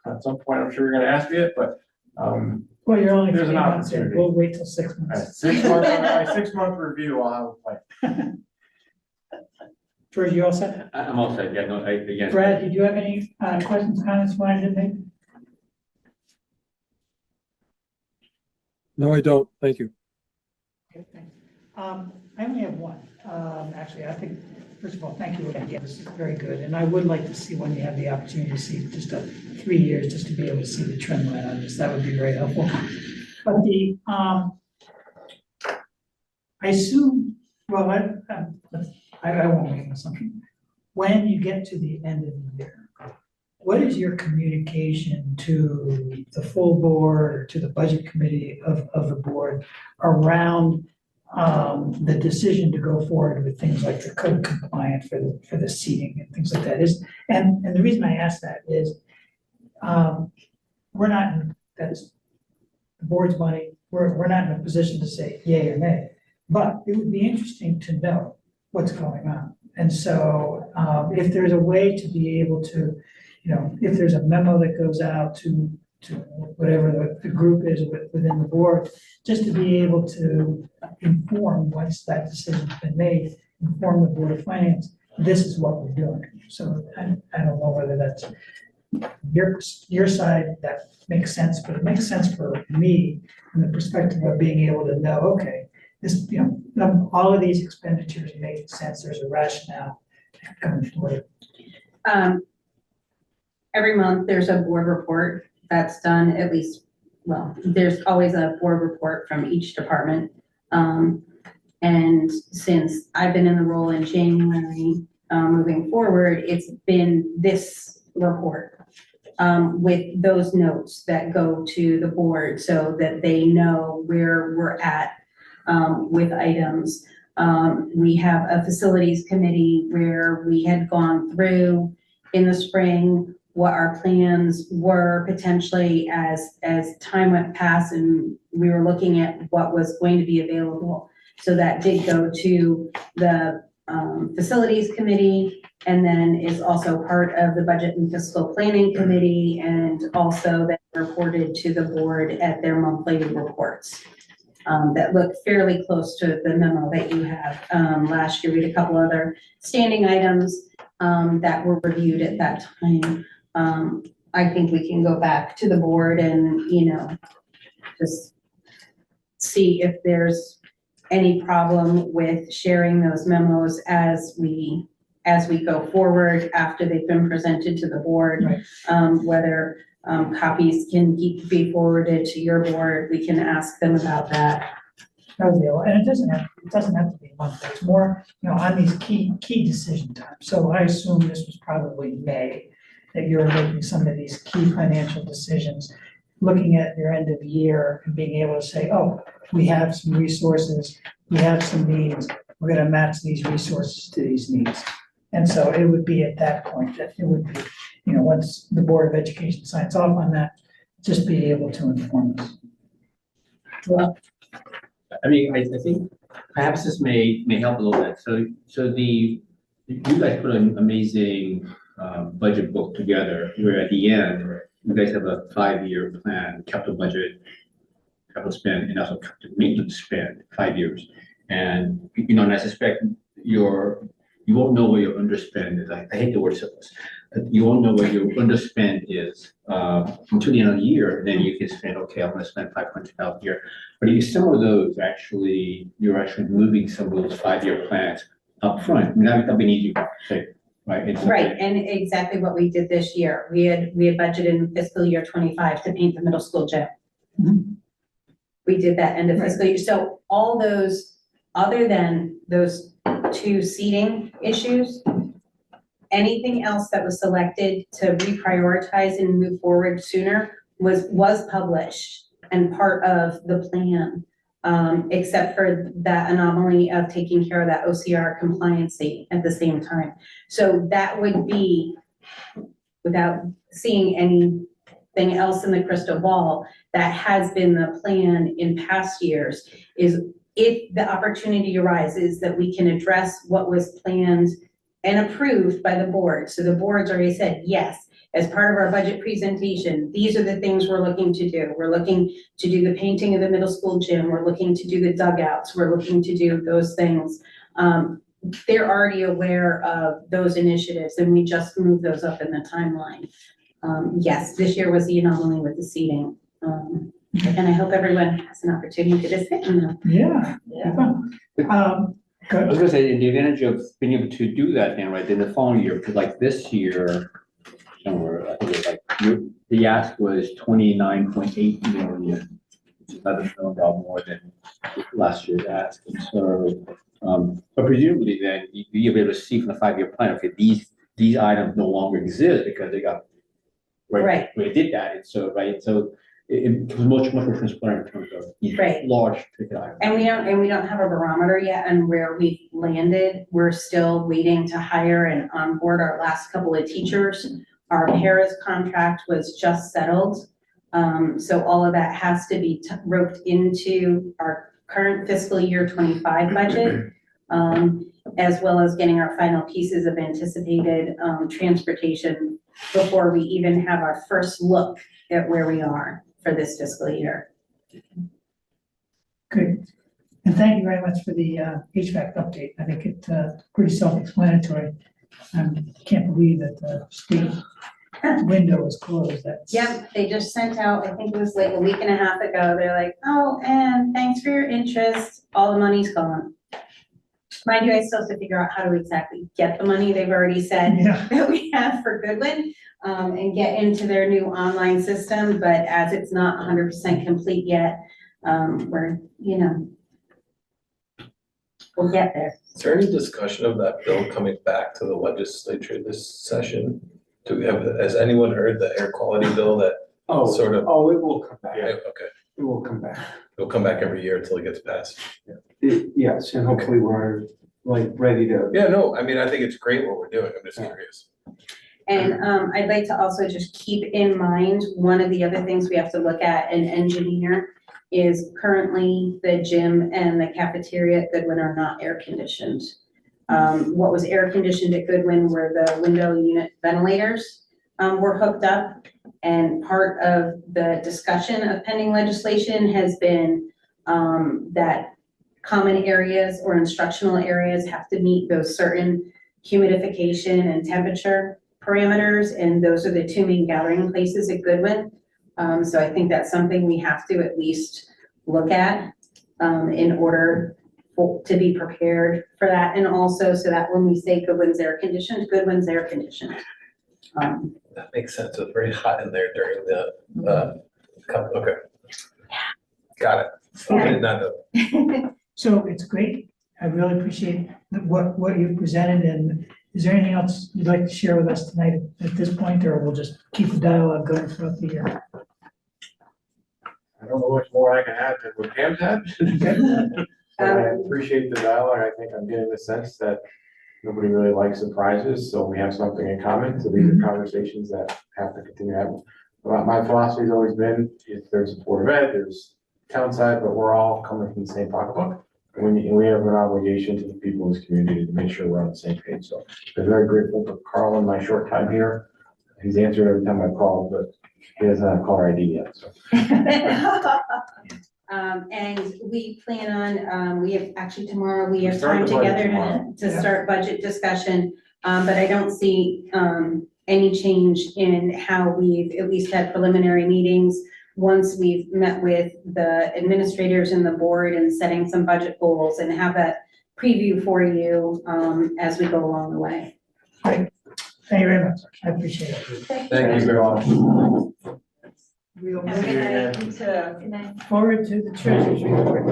S4: At some point, I'm sure you're gonna ask me it, but,
S1: Well, you're only
S4: There's
S1: 3
S4: an
S1: months in,
S4: opportunity.
S1: we'll wait till 6
S4: at
S1: months.
S4: 6 months, my 6-month review, I'll have a plan.
S1: George, you all set?
S8: I'm all set, yeah, no, again.
S1: Brad, did you have any questions, comments you wanted to make?
S9: No, I don't. Thank you.
S1: Okay, thanks. I only have one. Actually, I think, first of all, thank you again. This is very good. And I would like to see, when you have the opportunity to see just 3 years, just to be able to see the trend line on this. That would be very helpful. But I assume, well, I won't make an assumption. When you get to the end of the year, what is your communication to the full board or to the budget committee of the board around the decision to go forward with things like the code compliant for the seating and things like that and the reason I ask that is, that's the board's money, we're not in a position to say yay or nay, but it would be interesting to know what's going on. And so, if there's a way to be able to, if there's a memo that goes out to whatever the group is within the board, just to be able to inform, once that decision's been made, inform the Board of Finance, this is what we're doing. So I don't know whether that's your side, that makes sense, but it makes sense for me from the perspective of being able to know, okay, this, all of these expenditures make sense, there's a rationale coming forward.
S5: Every month, there's a board report that's done, at least, well, there's always a board report from each department. And since I've been in the role in January, moving forward, it's been this report with those notes that go to the board so that they know where we're at with items. We have a facilities committee where we had gone through in the spring what our plans were potentially as time went past, and we were looking at what was going to be available. So that did go to the facilities committee, and then is also part of the budget and fiscal planning committee, and also that reported to the board at their monthly reports. That look fairly close to the memo that you have. Last year, we had a couple other standing items that were reviewed at that time. I think we can go back to the board and, just see if there's any problem with sharing those memos as we go forward after they've been presented to the board.
S1: Right.
S5: Whether copies can be forwarded to your board, we can ask them about that.
S1: No deal, and it doesn't have to be monthly, it's more, on these key decision times. So I assume this was probably May, that you're making some of these key financial decisions, looking at your end of year and being able to say, oh, we have some resources, we have some needs, we're gonna match these resources to these needs. And so it would be at that point that it would be, once the Board of Education signs off on that, just be able to inform us.
S8: I mean, I think perhaps this may help a little bit. So you guys put an amazing budget book together, where at the end, you guys have a 5-year plan, capital budget, capital spend, and also maintenance spend, 5 years. And, and I suspect you won't know where your underspend is. I hate the word surplus. You won't know where your underspend is until the end of the year, and then you can spend, okay, I'm gonna spend 500,000 a year. But if some of those you're actually moving some of those 5-year plans up front. I mean, that'd be an easy thing, right?
S5: Right, and exactly what we did this year. We had budgeted in fiscal year 25 to paint the middle school gym.
S1: Mhm.
S5: We did that end of fiscal year. So all those, other than those 2 seating issues, anything else that was selected to reprioritize and move forward sooner was published and part of the plan, except for that anomaly of taking care of that OCR compliancy at the same time. So that would be, without seeing anything else in the crystal ball, that has been the plan in past years, is if the opportunity arises that we can address what was planned and approved by the board. So the board's already said, yes, as part of our budget presentation, these are the things we're looking to do. We're looking to do the painting of the middle school gym. We're looking to do the dugouts. We're looking to do those things. They're already aware of those initiatives, and we just moved those up in the timeline. Yes, this year was the anomaly with the seating. And I hope everyone has an opportunity to sit in them.
S1: Yeah.
S8: I was gonna say, the advantage of being able to do that then, right, in the following year, because like this year, somewhere, I think it was like, the ask was 29.8 million, which is $11 million more than last year's ask. And so, but presumably then, you'll be able to see from the 5-year plan, okay, these items no longer exist because they got,
S5: Right.
S8: We did that, and so, right, so it was much more transparent in terms of these
S5: Right.
S8: large ticket items.
S5: And we don't have a barometer yet on where we've landed. We're still waiting to hire and onboard our last couple of teachers. Our Paris contract was just settled. So all of that has to be roped into our current fiscal year 25 budget, as well as getting our final pieces of anticipated transportation before we even have our first look at where we are for this fiscal year.
S1: Good. And thank you very much for the HVAC update. I think it's pretty self-explanatory. I can't believe that the state window is closed. That's.
S5: Yep, they just sent out, I think it was like a week and a half ago, they're like, oh, and thanks for your interest, all the money's gone. Mind you, I still have to figure out how to exactly get the money they've already said
S1: Yeah.
S5: that we have for Goodwin, and get into their new online system, but as it's not 100% complete yet, we're, we'll get there.
S6: Is there any discussion of that bill coming back to the legislature this session? Has anyone heard the air quality bill that sort of?
S7: Oh, it will come back.
S6: Yeah, okay,
S7: It will come back.
S6: it'll come back every year until it gets passed.
S7: Yes, and hopefully we're like ready to.
S6: Yeah, no, I mean, I think it's great what we're doing, I'm just curious.
S5: And I'd like to also just keep in mind, one of the other things we have to look at and engineer is currently the gym and the cafeteria at Goodwin are not air conditioned. What was air conditioned at Goodwin were the window unit ventilators were hooked up. And part of the discussion of pending legislation has been that common areas or instructional areas have to meet those certain humidification and temperature parameters, and those are the 2 main gathering places at Goodwin. So I think that's something we have to at least look at in order to be prepared for that, and also so that when we say Goodwin's air conditioned, Goodwin's air conditioned.
S6: That makes sense. It's very hot in there during the, okay. Got it. I did not know.
S1: So it's great. I really appreciate what you've presented, and is there anything else you'd like to share with us tonight at this point, or we'll just keep the dialogue going throughout the year?
S4: I don't know much more I can add than what Pam had. But I appreciate the dialogue. I think I'm getting the sense that nobody really likes surprises, so we have something in common. So these are conversations that have to continue happening. My philosophy has always been, if there's a Board of Ed, there's town side, but we're all coming from the same pocketbook. And we have an obligation to the people in this community to make sure we're on the same page. So I'm very grateful for Carl in my short time here. He's answered every time I called, but he doesn't have caller ID yet, so.
S5: And we plan on, we have, actually tomorrow, we have
S4: start
S5: time
S4: the budget
S5: together
S4: tomorrow.
S5: to start budget discussion. But I don't see, any change in how we've at least had preliminary meetings. Once we've met with the administrators and the board and setting some budget goals, and have that preview for you, as we go along the way.
S1: Thank you very much. I appreciate it.
S6: Thank you very much.
S1: We'll
S5: Have a
S1: move
S5: good night.
S1: forward to the treasurer's report.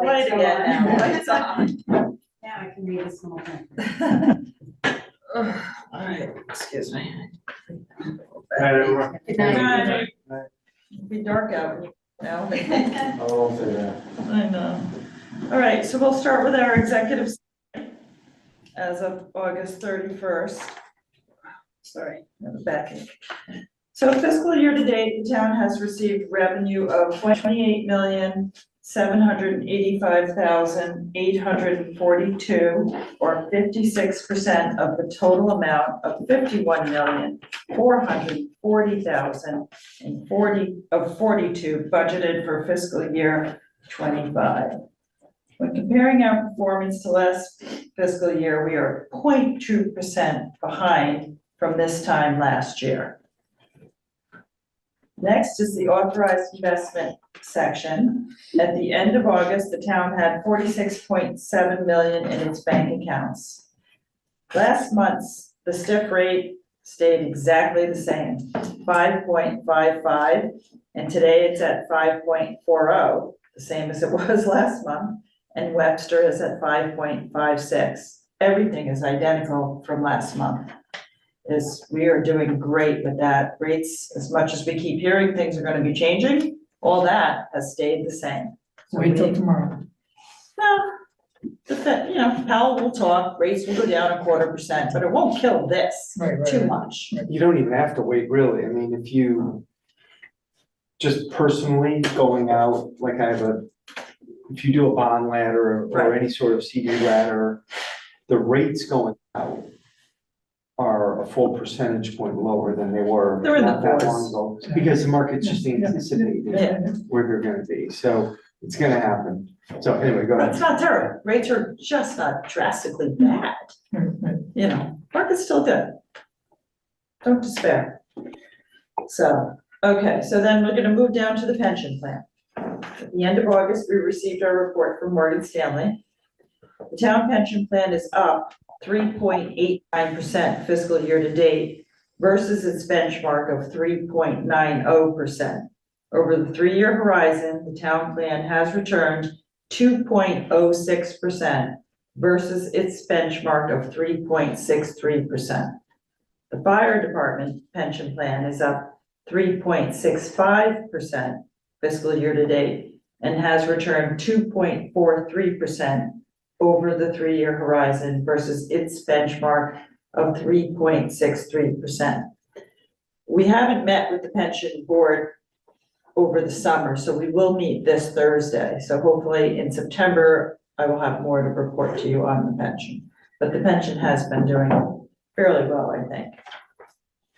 S2: Light again now. Lights on.
S5: Now I can read this whole thing.
S2: All right, excuse me.
S5: Good night.
S2: Be dark out now.
S4: I won't say that.
S2: I know. All right, so we'll start with our executive session as of August 31st. Sorry, I have a backache. So fiscal year to date, the town has received revenue of $28,785,842, or 56% of the total amount of $51,440,042 budgeted for fiscal year 25. When comparing our performance to last fiscal year, we are 0.2% behind from this time last year. Next is the authorized investment section. At the end of August, the town had 46.7 million in its bank accounts. Last month's, the stiff rate stayed exactly the same, 5.55, and today it's at 5.40, the same as it was last month, and Webster is at 5.56. Everything is identical from last month. We are doing great with that. Rates, as much as we keep hearing things are gonna be changing, all that has stayed the same. So
S1: Wait till
S2: we-
S1: tomorrow.
S2: Well, the Fed, Powell will talk, rates will go down 0.25%, but it won't kill this
S1: Right,
S2: too much.
S9: You don't even have to wait, really. I mean, if you just personally going out, like if you do a bond ladder or
S2: Right.
S9: any sort of CD ladder, the rates going out are a full percentage point lower than they were
S2: They're in the
S9: not that long
S2: fours.
S9: ago. Because the market's just anticipating
S2: Yeah.
S9: where they're gonna be. So it's gonna happen. So anyway, go
S2: That's
S9: ahead.
S2: not terrible. Rates are just not drastically bad. Market's still good. Don't despair. So, okay, so then we're gonna move down to the pension plan. At the end of August, we received our report from Morgan Stanley. The town pension plan is up 3.89% fiscal year to date versus its benchmark of 3.90%. Over the 3-year horizon, the town plan has returned 2.06% versus its benchmark of 3.63%. The fire department pension plan is up 3.65% fiscal year to date and has returned 2.43% over the 3-year horizon versus its benchmark of 3.63%. We haven't met with the pension board over the summer, so we will meet this Thursday. So hopefully in September, I will have more to report to you on the pension. But the pension has been doing fairly well, I think.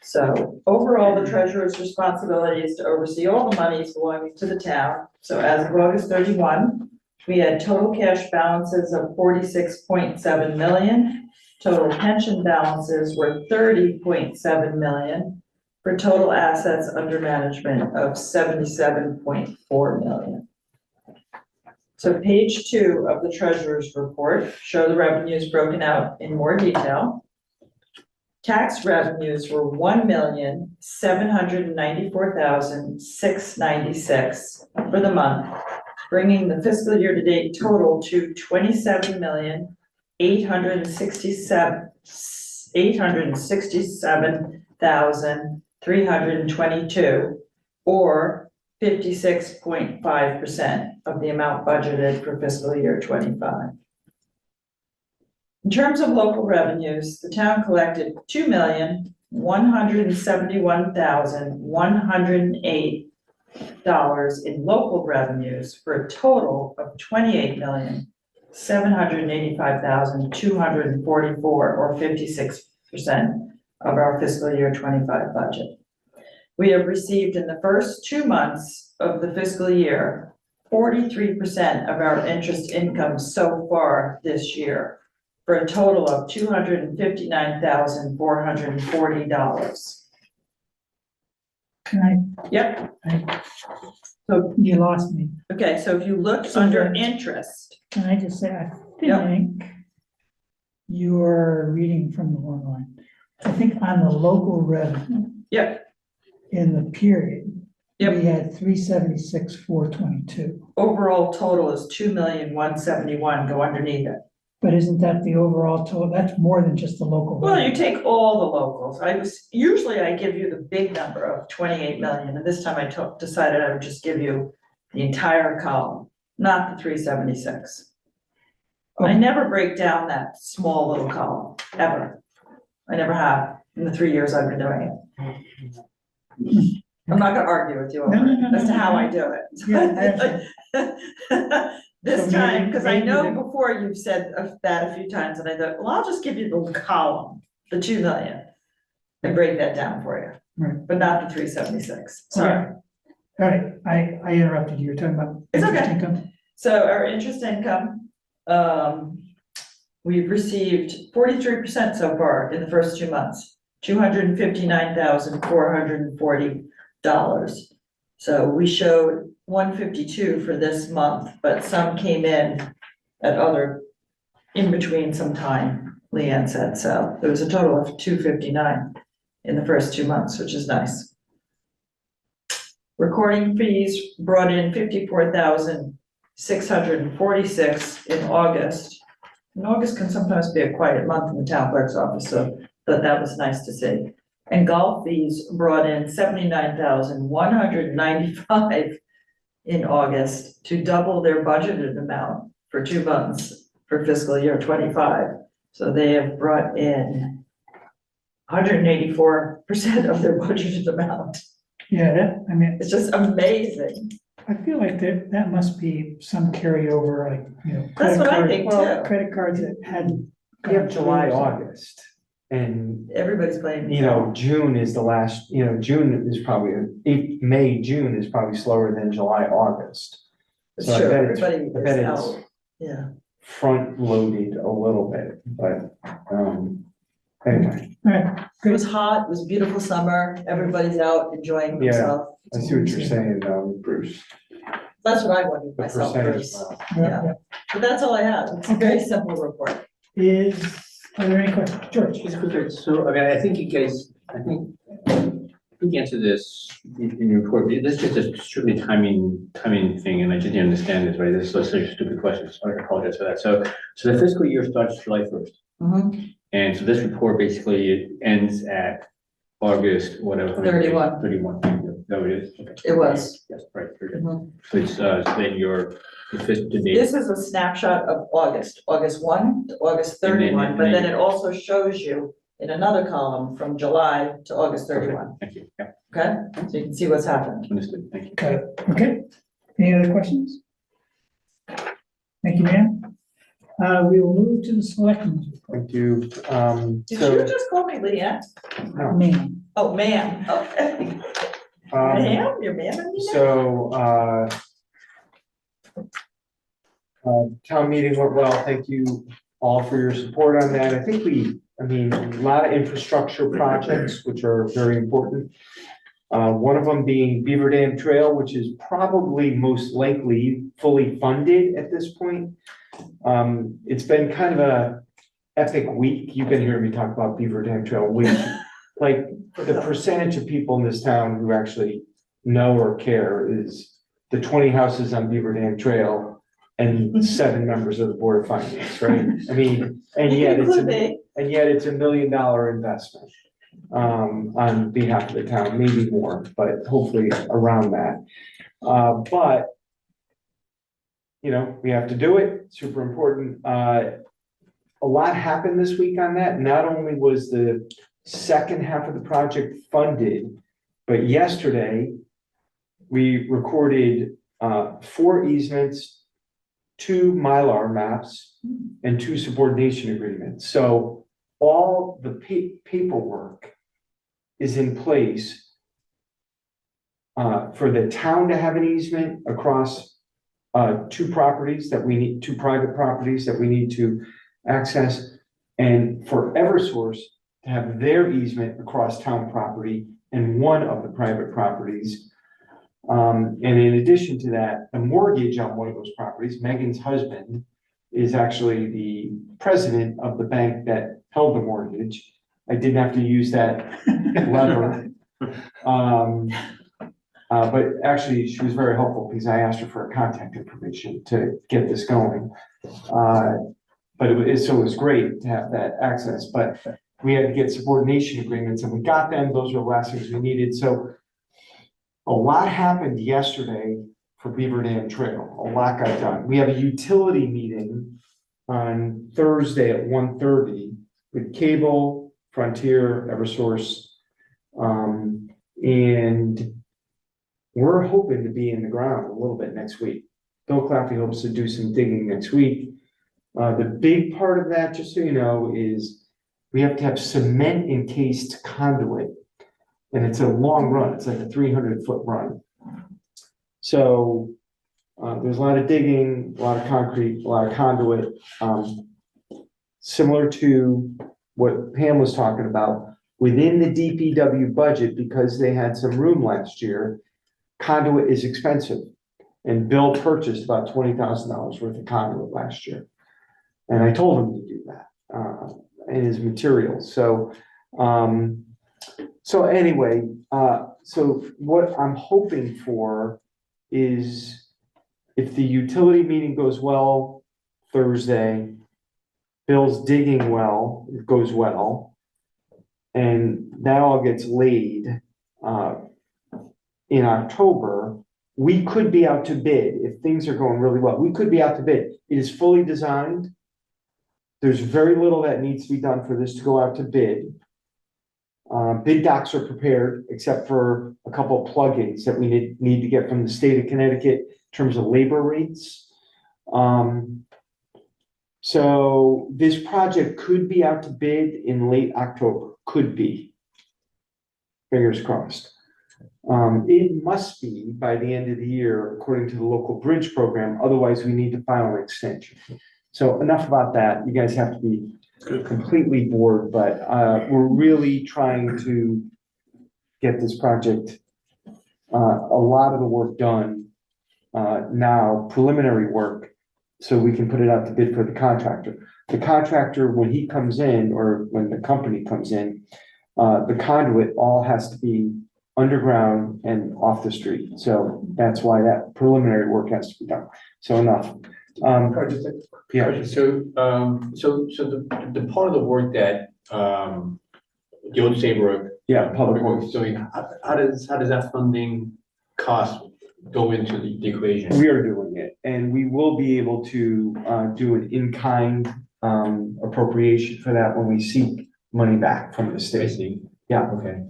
S2: So overall, the treasurer's responsibility is to oversee all the monies belonging to the town. So as of August 31, we had total cash balances of 46.7 million. Total pension balances were 30.7 million. for total assets under management of 77.4 million. So page 2 of the treasurer's report show the revenues broken out in more detail. Tax revenues were 1,794,696 for the month, bringing the fiscal year to date total to 867,322, or 56.5% of the amount budgeted for fiscal year 25. In terms of local revenues, the town collected $2,171,108 in local revenues for a total of $28,785,244, or 56% of our fiscal year 25 budget. We have received in the first 2 months of the fiscal year 43% of our interest income so far this year, for a total of $259,440.
S1: Can
S2: Yep,
S1: so you lost me.
S2: okay, so if you look
S1: So
S2: under
S1: then-
S2: interest,
S1: Can I just say, I
S2: Yep.
S1: think you're reading from the wrong line. I think on the local revenue.
S2: Yep.
S1: In the period.
S2: Yep.
S1: We had 376,422,
S2: overall total is 2,171,000, go underneath it.
S1: but isn't that the overall total? That's more than just the local.
S2: Well, you
S1: revenue.
S2: take all the locals, usually I give you the big number of 28 million, and this time I decided I would just give you the entire column, not the 376. I never break down that small little column, ever. I never have in the 3 years I've been doing it. I'm not gonna argue with you over
S1: No, no,
S2: it,
S1: no,
S2: as to
S1: no,
S2: how
S1: no.
S2: I do it.
S1: Yeah,
S2: This
S1: So
S2: time,
S1: maybe-
S2: because I
S1: maybe
S2: know
S1: the-
S2: before you've said that a few times, and I thought, well, I'll just give you the column, the 2 million. And break that down for you.
S1: Right.
S2: But not the 376, sorry.
S1: All right, I interrupted you. You're talking about.
S2: It's
S1: interest
S2: okay.
S1: income?
S2: So our interest income, we've received 43% so far in the first 2 months, $259,440. So we showed 152 for this month, but some came in at other, in between some time, Leanne said, so there was a total of 259 in the first 2 months, which is nice. Recording fees brought in 54,646 in August. And August can sometimes be a quiet month in the town clerk's office, so that was nice to see. And golf fees brought in 79,195 in August, to double their budgeted amount for 2 months for fiscal year 25. So they have brought in 184% of their budgeted amount.
S1: Yeah, I mean,
S2: It's just amazing.
S1: I feel like that must be some carryover, like,
S2: That's what I think
S1: well,
S2: too.
S1: credit cards that hadn't.
S9: You have July, August, and,
S2: Everybody's playing.
S9: June is the last, June is probably, May, June is probably slower than July, August.
S2: It's
S9: So I
S2: true,
S9: bet it's-
S2: everybody
S9: I bet
S2: is
S9: it's
S2: out. Yeah.
S9: front loaded a little bit, but, anyway,
S1: All right,
S2: It was hot, it was a beautiful summer, everybody's out enjoying
S9: Yeah.
S2: themselves.
S9: I see what you're saying, Bruce.
S2: That's what I wondered
S9: The
S2: myself,
S9: percentage,
S2: Bruce.
S9: wow.
S2: Yeah. But that's all I have. It's a very simple report.
S1: Are there any questions? George?
S8: So, I mean, I think you guys, I think you answered this in your report, but this is just a strictly timing thing, and I didn't understand this, right? This is such a stupid question, so I apologize for that. So the fiscal year starts July 1st. And so this report basically ends at August, whatever.
S2: 31.
S8: 31, no, it is, okay.
S2: It was.
S8: Yes, right, very good.
S2: Mhm.
S8: So it's, so then your, the fiscal date.
S2: This is a snapshot of August 1 to August
S8: And then-
S2: 31, but
S8: and
S2: then
S8: then-
S2: it also shows you in another column from July to August 31,
S8: Thank you, yeah,
S2: okay? So you can see what's happened.
S8: understood, thank you.
S1: Got it. Okay, any other questions? Thank you, ma'am. We will move to the selectmen's report.
S9: Thank you,
S2: Did you
S9: so,
S2: just call me Leanne?
S1: Ma'am.
S2: Oh, ma'am, okay. Ma'am, you're ma'am me now?
S9: so, town meeting went well, thank you, all for your support on that. I think a lot of infrastructure projects, which are very important. One of them being Beaver Dam Trail, which is probably most likely fully funded at this point. It's been kind of a epic week. You've been hearing me talk about Beaver Dam Trail week. Like the percentage of people in this town who actually know or care is the 20 houses on Beaver Dam Trail and 7 members of the Board of Finance, right? I mean, and yet it's $1 million investment on behalf of the town, maybe more, but hopefully around that. But you know, we have to do it, super important. A lot happened this week on that. Not only was the second half of the project funded, but yesterday we recorded 4 easements, 2 Mylar maps, and 2 subordination agreements. So all the paperwork is in place for the town to have an easement across 2 properties that we need, 2 private properties that we need to access, and for Eversource to have their easement across town property and one of the private properties. And in addition to that, the mortgage on one of those properties, Megan's husband, is actually the president of the bank that held the mortgage. I didn't have to use that lever. But actually, she was very helpful because I asked her for her contact information to get this going. But so it was great to have that access, but we had to get subordination agreements and we got them. Those were the last things we needed. So a lot happened yesterday for Beaver Dam Trail. A lot got done. We have a utility meeting on Thursday at 1:30 with Cable, Frontier, Eversource. And we're hoping to be in the ground a little bit next week. Bill Claffey hopes to do some digging next week. The big part of that, just so you know, is we have to have cement encased conduit. And it's a long run. It's like a 300-foot run. So there's a lot of digging, a lot of concrete, a lot of conduit. Similar to what Pam was talking about, within the DPW budget, because they had some room last year, conduit is expensive. And Bill purchased about $20,000 worth of conduit last year. And I told him to do that in his materials. So, so anyway, so what I'm hoping for is if the utility meeting goes well Thursday, Bill's digging well, it goes well, and that all gets laid in October, we could be out to bid if things are going really well. We could be out to bid. It is fully designed. There's very little that needs to be done for this to go out to bid. Bid docs are prepared, except for a couple of plugins that we need to get from the state of Connecticut in terms of labor rates. So this project could be out to bid in late October, could be. Fingers crossed. It must be by the end of the year, according to the local bridge program, otherwise we need to file an extension. So enough about that. You guys have to be completely bored, but we're really trying to get this project, a lot of the work done now, preliminary work, so we can put it out to bid for the contractor. The contractor, when he comes in, or when the company comes in, the conduit all has to be underground and off the street. So that's why that preliminary work has to be done. So enough. Yeah.
S8: So the part of the work that, the old Saybrook.
S9: Yeah, public works.
S8: So how does that funding cost go into the equation?
S9: We are doing it, and we will be able to do an in-kind appropriation for that when we seek money back from the
S8: I
S9: state.
S8: see.
S9: Yeah,
S8: Okay.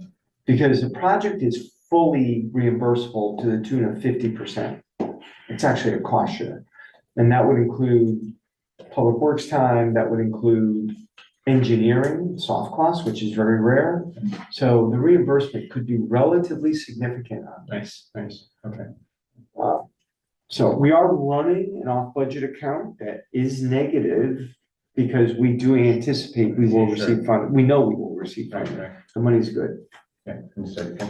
S9: because the project is fully reimbursable to the tune of 50%. It's actually a cost share. And that would include public works time, that would include engineering, soft costs, which is very rare. So the reimbursement could be relatively significant on this.
S8: Nice, okay.
S9: So we are running an off-budget account that is negative because we do anticipate we will
S8: Sure.
S9: receive funding. We know we will receive
S8: Right,
S9: funding.
S8: right.
S9: The money's good.
S8: Yeah, understood.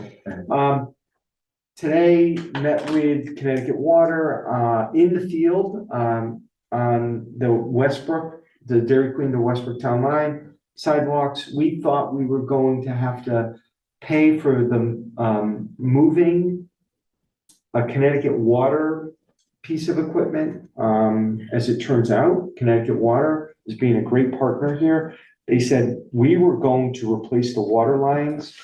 S9: Today met with Connecticut Water, in the field, on the Westbrook, the Dairy Queen to Westbrook Town Line sidewalks. We thought we were going to have to pay for the, moving a Connecticut Water piece of equipment. As it turns out, Connecticut Water is being a great partner here. They said we were going to replace the water lines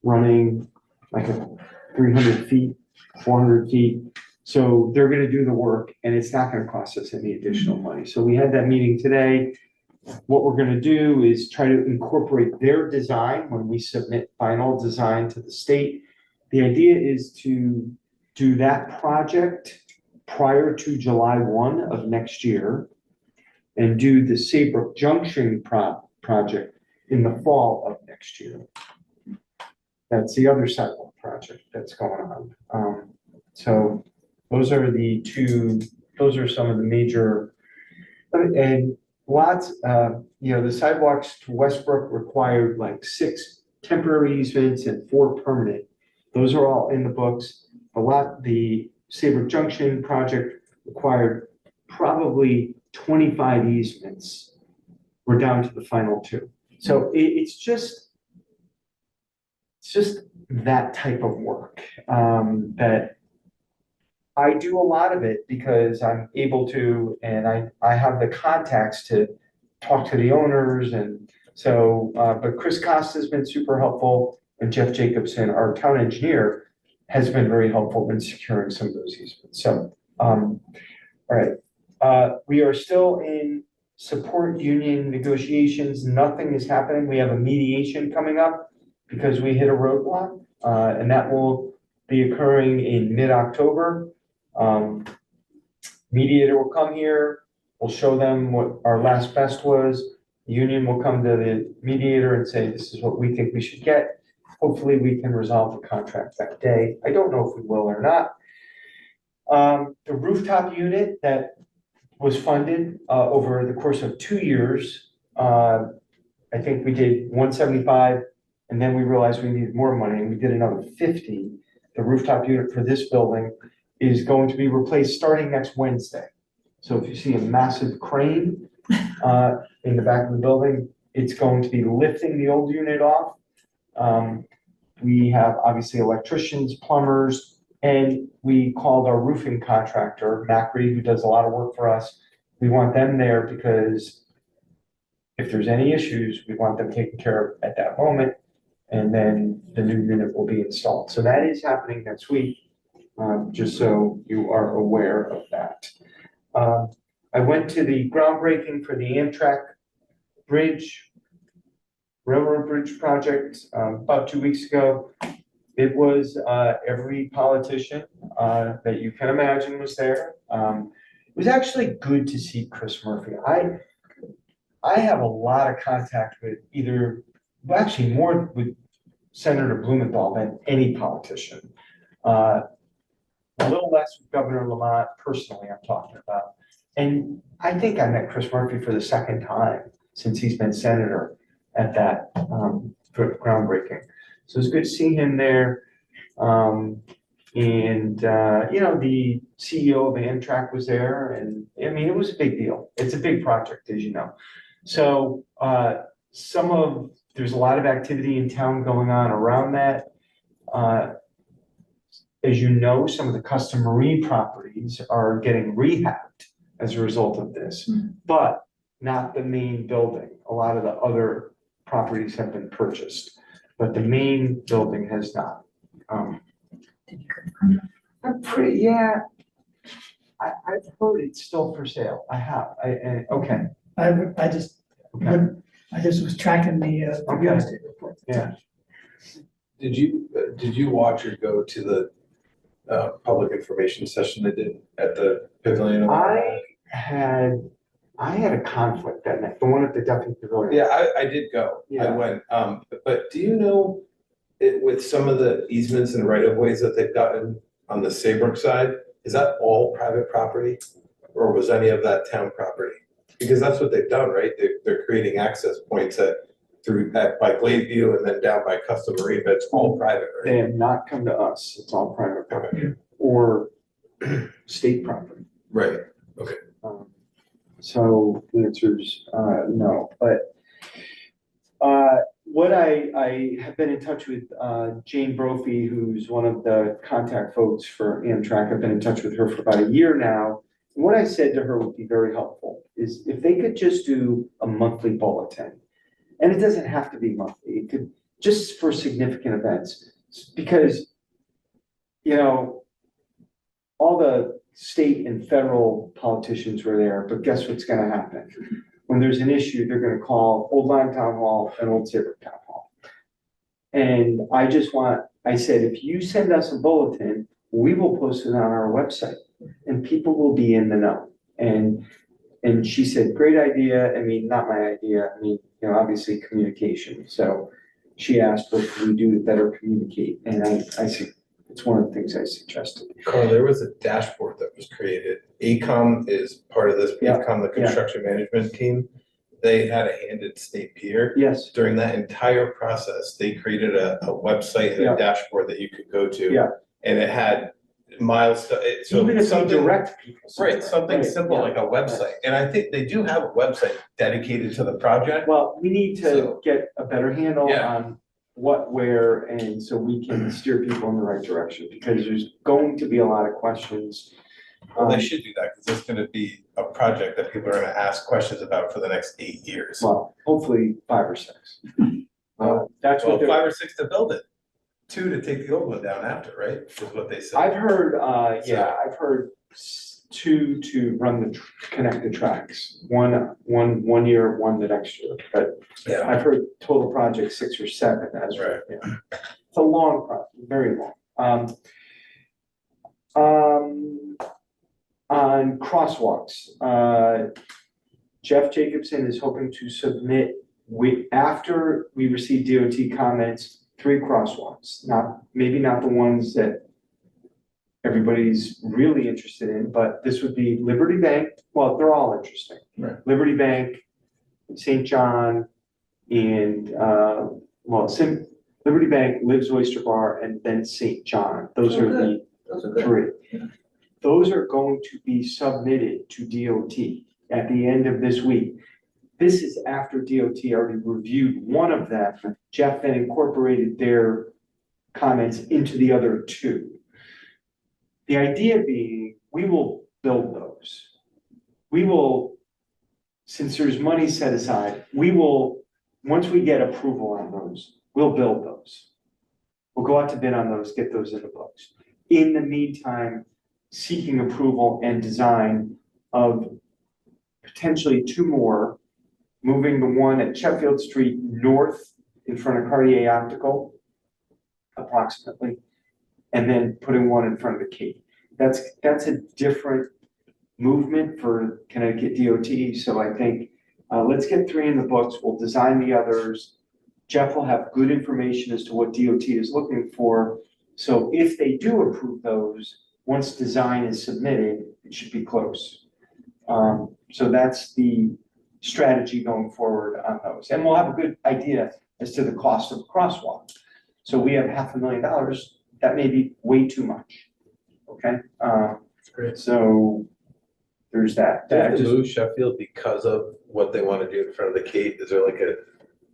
S9: running like a 300 feet, 400 feet. So they're gonna do the work and it's not gonna cost us any additional money. So we had that meeting today. What we're gonna do is try to incorporate their design when we submit final design to the state. The idea is to do that project prior to July 1 of next year and do the Saybrook Junction project in the fall of next year. That's the other sidewalk project that's going on. So those are those are some of the major, and lots, the sidewalks to Westbrook required like 6 temporary easements and 4 permanent. Those are all in the books. The Saybrook Junction project required probably 25 easements. We're down to the final 2. So it's just that type of work, that I do a lot of it because I'm able to, and I have the contacts to talk to the owners, and so, but Chris Costa has been super helpful, and Jeff Jacobson, our town engineer, has been very helpful in securing some of those easements. So, all right, we are still in support union negotiations. Nothing is happening. We have a mediation coming up because we hit a roadblock, and that will be occurring in mid-October. Mediator will come here, we'll show them what our last best was. The union will come to the mediator and say, this is what we think we should get. Hopefully we can resolve the contract that day. I don't know if we will or not. The rooftop unit that was funded over the course of 2 years, I think we did 175, and then we realized we needed more money, and we did another 50. The rooftop unit for this building is going to be replaced starting next Wednesday. So if you see a massive crane in the back of the building, it's going to be lifting the old unit off. We have obviously electricians, plumbers, and we called our roofing contractor, Macri, who does a lot of work for us. We want them there because if there's any issues, we want them taken care of at that moment. And then the new unit will be installed. So that is happening next week, just so you are aware of that. I went to the groundbreaking for the Amtrak railroad bridge project, about 2 weeks ago. It was, every politician, that you can imagine was there. It was actually good to see Chris Murphy. I have a lot of contact with actually more with Senator Blumenthal than any politician. A little less with Governor Lamont personally, I'm talking about. And I think I met Chris Murphy for the second time since he's been senator at that groundbreaking. So it's good to see him there. The CEO of Amtrak was there, and I mean, it was a big deal. It's a big project, as you know. So there's a lot of activity in town going on around that. As you know, some of the custom marine properties are getting rehabbed as a result of this, but not the main building. A lot of the other properties have been purchased, but the main building has not. I've heard it's still for sale. I have, okay.
S1: I just was tracking the real estate report.
S9: Yeah.
S6: Did you watch or go to the public information session they did at the pavilion?
S9: I had a conflict that night, the one at the Duffy Pavilion.
S6: Yeah, I did go. I
S9: Yeah.
S6: went. But do you know, with some of the easements and right of ways that they've gotten on the Saybrook side, is that all private property, or was any of that town property? Because that's what they've done, right? They're creating access points by Lakeview and then down by Custom Marine, but it's all private,
S9: They
S6: right?
S9: have not come to us, it's all private property
S6: Okay.
S9: or state property.
S6: Right.
S9: So the answer is, no, but, what I have been in touch with, Jane Brophy, who's one of the contact folks for Amtrak. I've been in touch with her for about a year now. And what I said to her would be very helpful is if they could just do a monthly bulletin. And it doesn't have to be monthly, it could, just for significant events, because, you know, all the state and federal politicians were there, but guess what's gonna happen? When there's an issue, they're gonna call Old Lyme Town Hall and Old Saybrook Town Hall. And I said, if you send us a bulletin, we will post it on our website and people will be in the know. And she said, great idea. I mean, not my idea. I mean, you know, obviously communication. So she asked, what can we do to better communicate? And I said, it's one of the things I suggested.
S6: Carl, there was a dashboard that was created. AECOM is part of this,
S9: Yeah,
S6: AECOM, the construction management team. They had a hand in State Pier.
S9: Yes,
S6: During that entire process, they created a website and
S9: Yeah.
S6: a dashboard that you could go to.
S9: Yeah.
S6: And it had milestones.
S9: even if they direct people. somewhere.
S6: Right, something
S9: Right,
S6: simple
S9: yeah.
S6: like a website. And I think they do have a website dedicated to the project.
S9: Well, we need to
S6: So-
S9: get a better handle
S6: Yeah.
S9: on what, where, and so we can steer people in the right direction, because there's going to be a lot of questions.
S6: Well, they should do that because it's gonna be a project that people are gonna ask questions about for the next 8 years.
S9: Well, hopefully 5 or 6. That's
S6: Well,
S9: what they're,
S6: 5 or 6 to build it, 2 to take the old one down after, right? Is what they said.
S9: I've heard, I've heard 2 to run connect the tracks. One year, one the next year, but
S6: Yeah,
S9: I've heard total project 6 or 7. That's
S6: right.
S9: Yeah. It's a long project, very long. On crosswalks, Jeff Jacobson is hoping to submit after we receive DOT comments, 3 crosswalks. Maybe not the ones that everybody's really interested in, but this would be Liberty Bank. Well, they're all interesting.
S6: Right.
S9: Liberty Bank, St. John, and, Liberty Bank, Liv's Oyster Bar, and then St. John. Those are the
S2: Those are good.
S9: 3. Those are going to be submitted to DOT at the end of this week. This is after DOT already reviewed one of them. Jeff then incorporated their comments into the other 2. The idea being, we will build those. We will, since there's money set aside, we will, once we get approval on those, we'll build those. We'll go out to bid on those, get those in the books. In the meantime, seeking approval and design of potentially 2 more, moving the one at Sheffield Street north in front of Cartier Optical, approximately, and then putting one in front of the Cape. That's a different movement for Connecticut DOT, so I think, let's get 3 in the books, we'll design the others. Jeff will have good information as to what DOT is looking for, so if they do approve those, once design is submitted, it should be close. So that's the strategy going forward on those. And we'll have a good idea as to the cost of a crosswalk. So we have $500,000, that may be way too much. Okay,
S6: That's great.
S9: so there's that.
S6: They have
S9: I
S6: to
S9: just-
S6: move Sheffield because of what they want to do in front of the Cape. Is there like a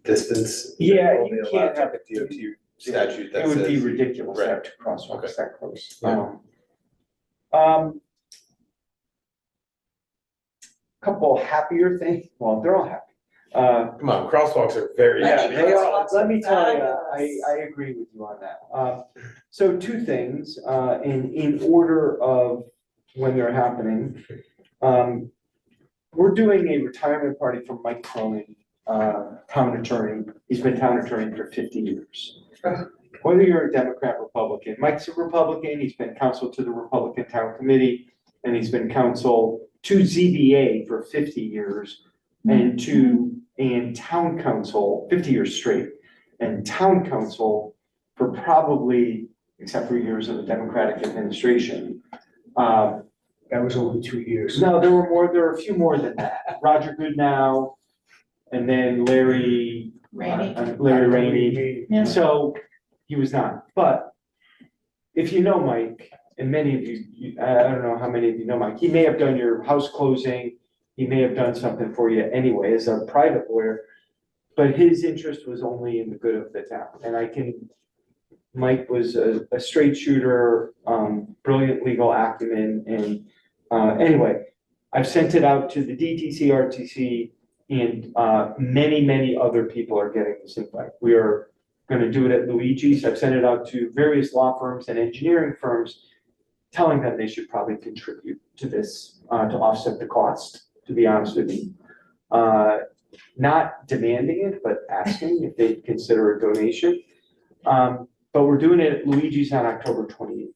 S6: distance?
S9: Yeah, you
S6: Only allowed
S9: can't have-
S6: like a DOT statute that
S9: It would be
S6: says.
S9: ridiculous to
S6: Right.
S9: have 2 crosswalks
S6: Okay.
S9: that close.
S6: Yeah.
S9: Couple happier things, well, they're all happy.
S6: Come on, crosswalks are very.
S2: I
S9: Yeah,
S2: think
S9: they are,
S2: crosswalks
S9: let
S2: are
S9: me tell you,
S2: fabulous.
S9: I agree with you on that. So 2 things, in order of when they're happening. We're doing a retirement party for Mike Cronin, town attorney. He's been town attorney for 50 years. Whether you're a Democrat, Republican, Mike's a Republican, he's been counsel to the Republican Town Committee, and he's been counsel to ZBA for 50 years, and town council, 50 years straight, and town council for probably, except for years of the Democratic administration,
S7: That was only 2 years.
S9: No, there were a few more than that. Roger Goodnow, and then Larry.
S2: Rainey.
S9: Larry Rainey.
S2: Yeah.
S9: So he was not, but if you know Mike, and many of I don't know how many of you know Mike, he may have done your house closing, he may have done something for you anyway as a private lawyer, but his interest was only in the good of the town, and Mike was a straight shooter, brilliant legal acumen, and anyway, I've sent it out to the DTC, RTC, and many other people are getting this invite. We are gonna do it at Luigi's. I've sent it out to various law firms and engineering firms, telling them they should probably contribute to this, to offset the cost, to be honest with you. Not demanding it, but asking if they consider a donation. But we're doing it at Luigi's on October 28th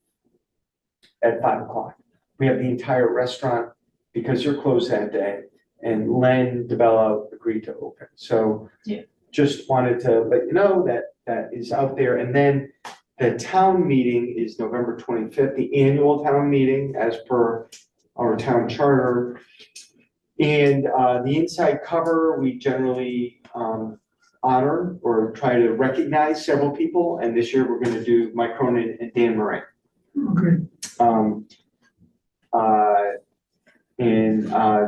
S9: at 5 o'clock. We have the entire restaurant because you're closed that day, and Len DeBella agreed to open. So
S2: Yeah.
S9: just wanted to let you know that that is out there. And then the town meeting is November 25th, the annual town meeting as per our town charter. And the inside cover, we generally honor or try to recognize several people. And this year we're gonna do Mike Cronin and Dan Moran.
S1: Okay.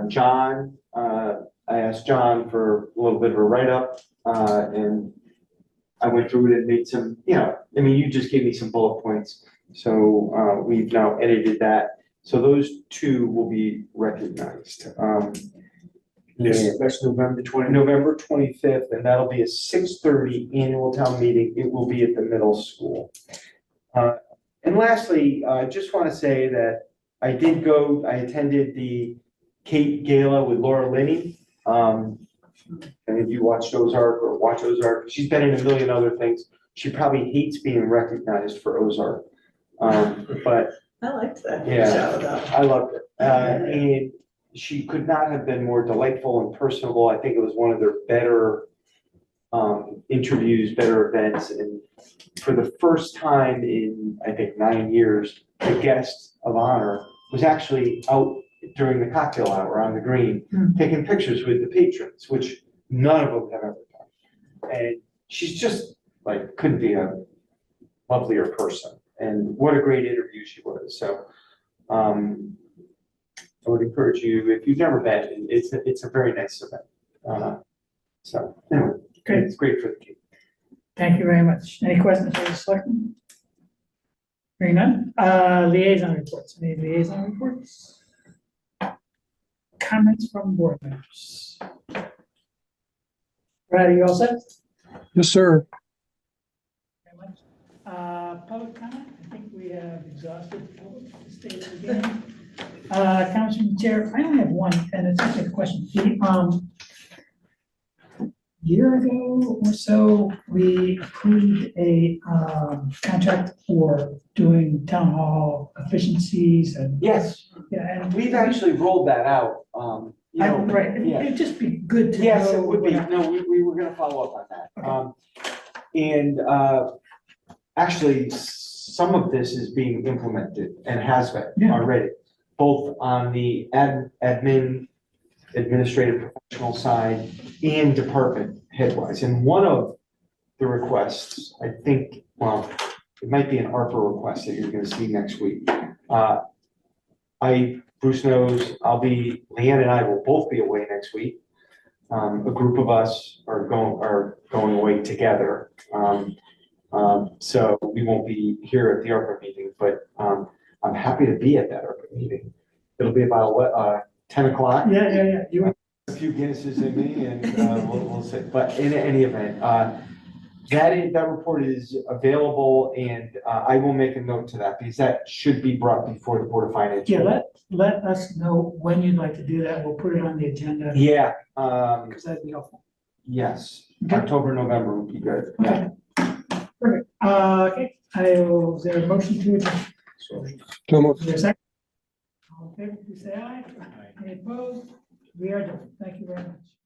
S9: John, I asked John for a little bit of a write-up, and I went through it and made some, you just gave me some bullet points. So we've now edited that. So those two will be recognized.
S7: That's November 20th.
S9: November 25th, and that'll be a 6:30 annual town meeting. It will be at the middle school. And lastly, I just want to say that I attended the Kate Gala with Laura Linney. And if you watch Ozark, she's been in a million other things. She probably hates being recognized for Ozark. But
S2: I liked that
S9: Yeah.
S2: show though.
S9: I loved it. And she could not have been more delightful and personable. I think it was one of their better interviews, better events. And for the first time in, I think, 9 years, the guest of honor was actually out during the cocktail hour on the green, taking pictures with the patrons, which none of them have ever done. And she's just like, couldn't be a lovelier person. And what a great interview she was. So I would encourage you, if you've never been, it's a very nice event. So anyway,
S1: Great.
S9: it's great for the kids.
S1: Thank you very much. Any questions for the selectmen? Hearing none. Liaison reports. Any liaison reports? Comments from board members? Brad, are you all set?
S10: Yes, sir.
S1: Very much. Public comment, I think we have exhausted public state of the game. Councilman Chair, I only have one, and it's actually a question. Year ago or so, we approved a contract for doing town hall efficiencies and.
S9: Yes,
S1: Yeah, and
S9: we've actually rolled that out.
S1: Right,
S9: yeah.
S1: it'd just be good to know.
S9: Yes, it would be.
S1: what-
S9: No, we were gonna follow up on that. And actually, some of this is being implemented and has been
S1: Yeah.
S9: already, both on the administrative professional side and department headwise. And one of the requests, I think, well, it might be an ARPA request that you're gonna see next week. Bruce knows, Leanne and I will both be away next week. A group of us are going away together. So we won't be here at the ARPA meeting, but I'm happy to be at that ARPA meeting. It'll be about 10 o'clock.
S1: Yeah, you were.
S9: A few Guinnesses in me and we'll see, but in any event, that report is available and I will make a note to that because that should be brought before the Board of Finance.
S1: Yeah, let us know when you'd like to do that. We'll put it on the agenda.
S9: Yeah,
S1: Because that'd be helpful.
S9: yes,
S1: Okay.
S9: October, November would be good.
S1: Okay. Perfect. Okay, is there a motion to adjourn?
S10: So moved.
S1: Is there a second? All in favor, please say aye. Any opposed? We are done. Thank you very much.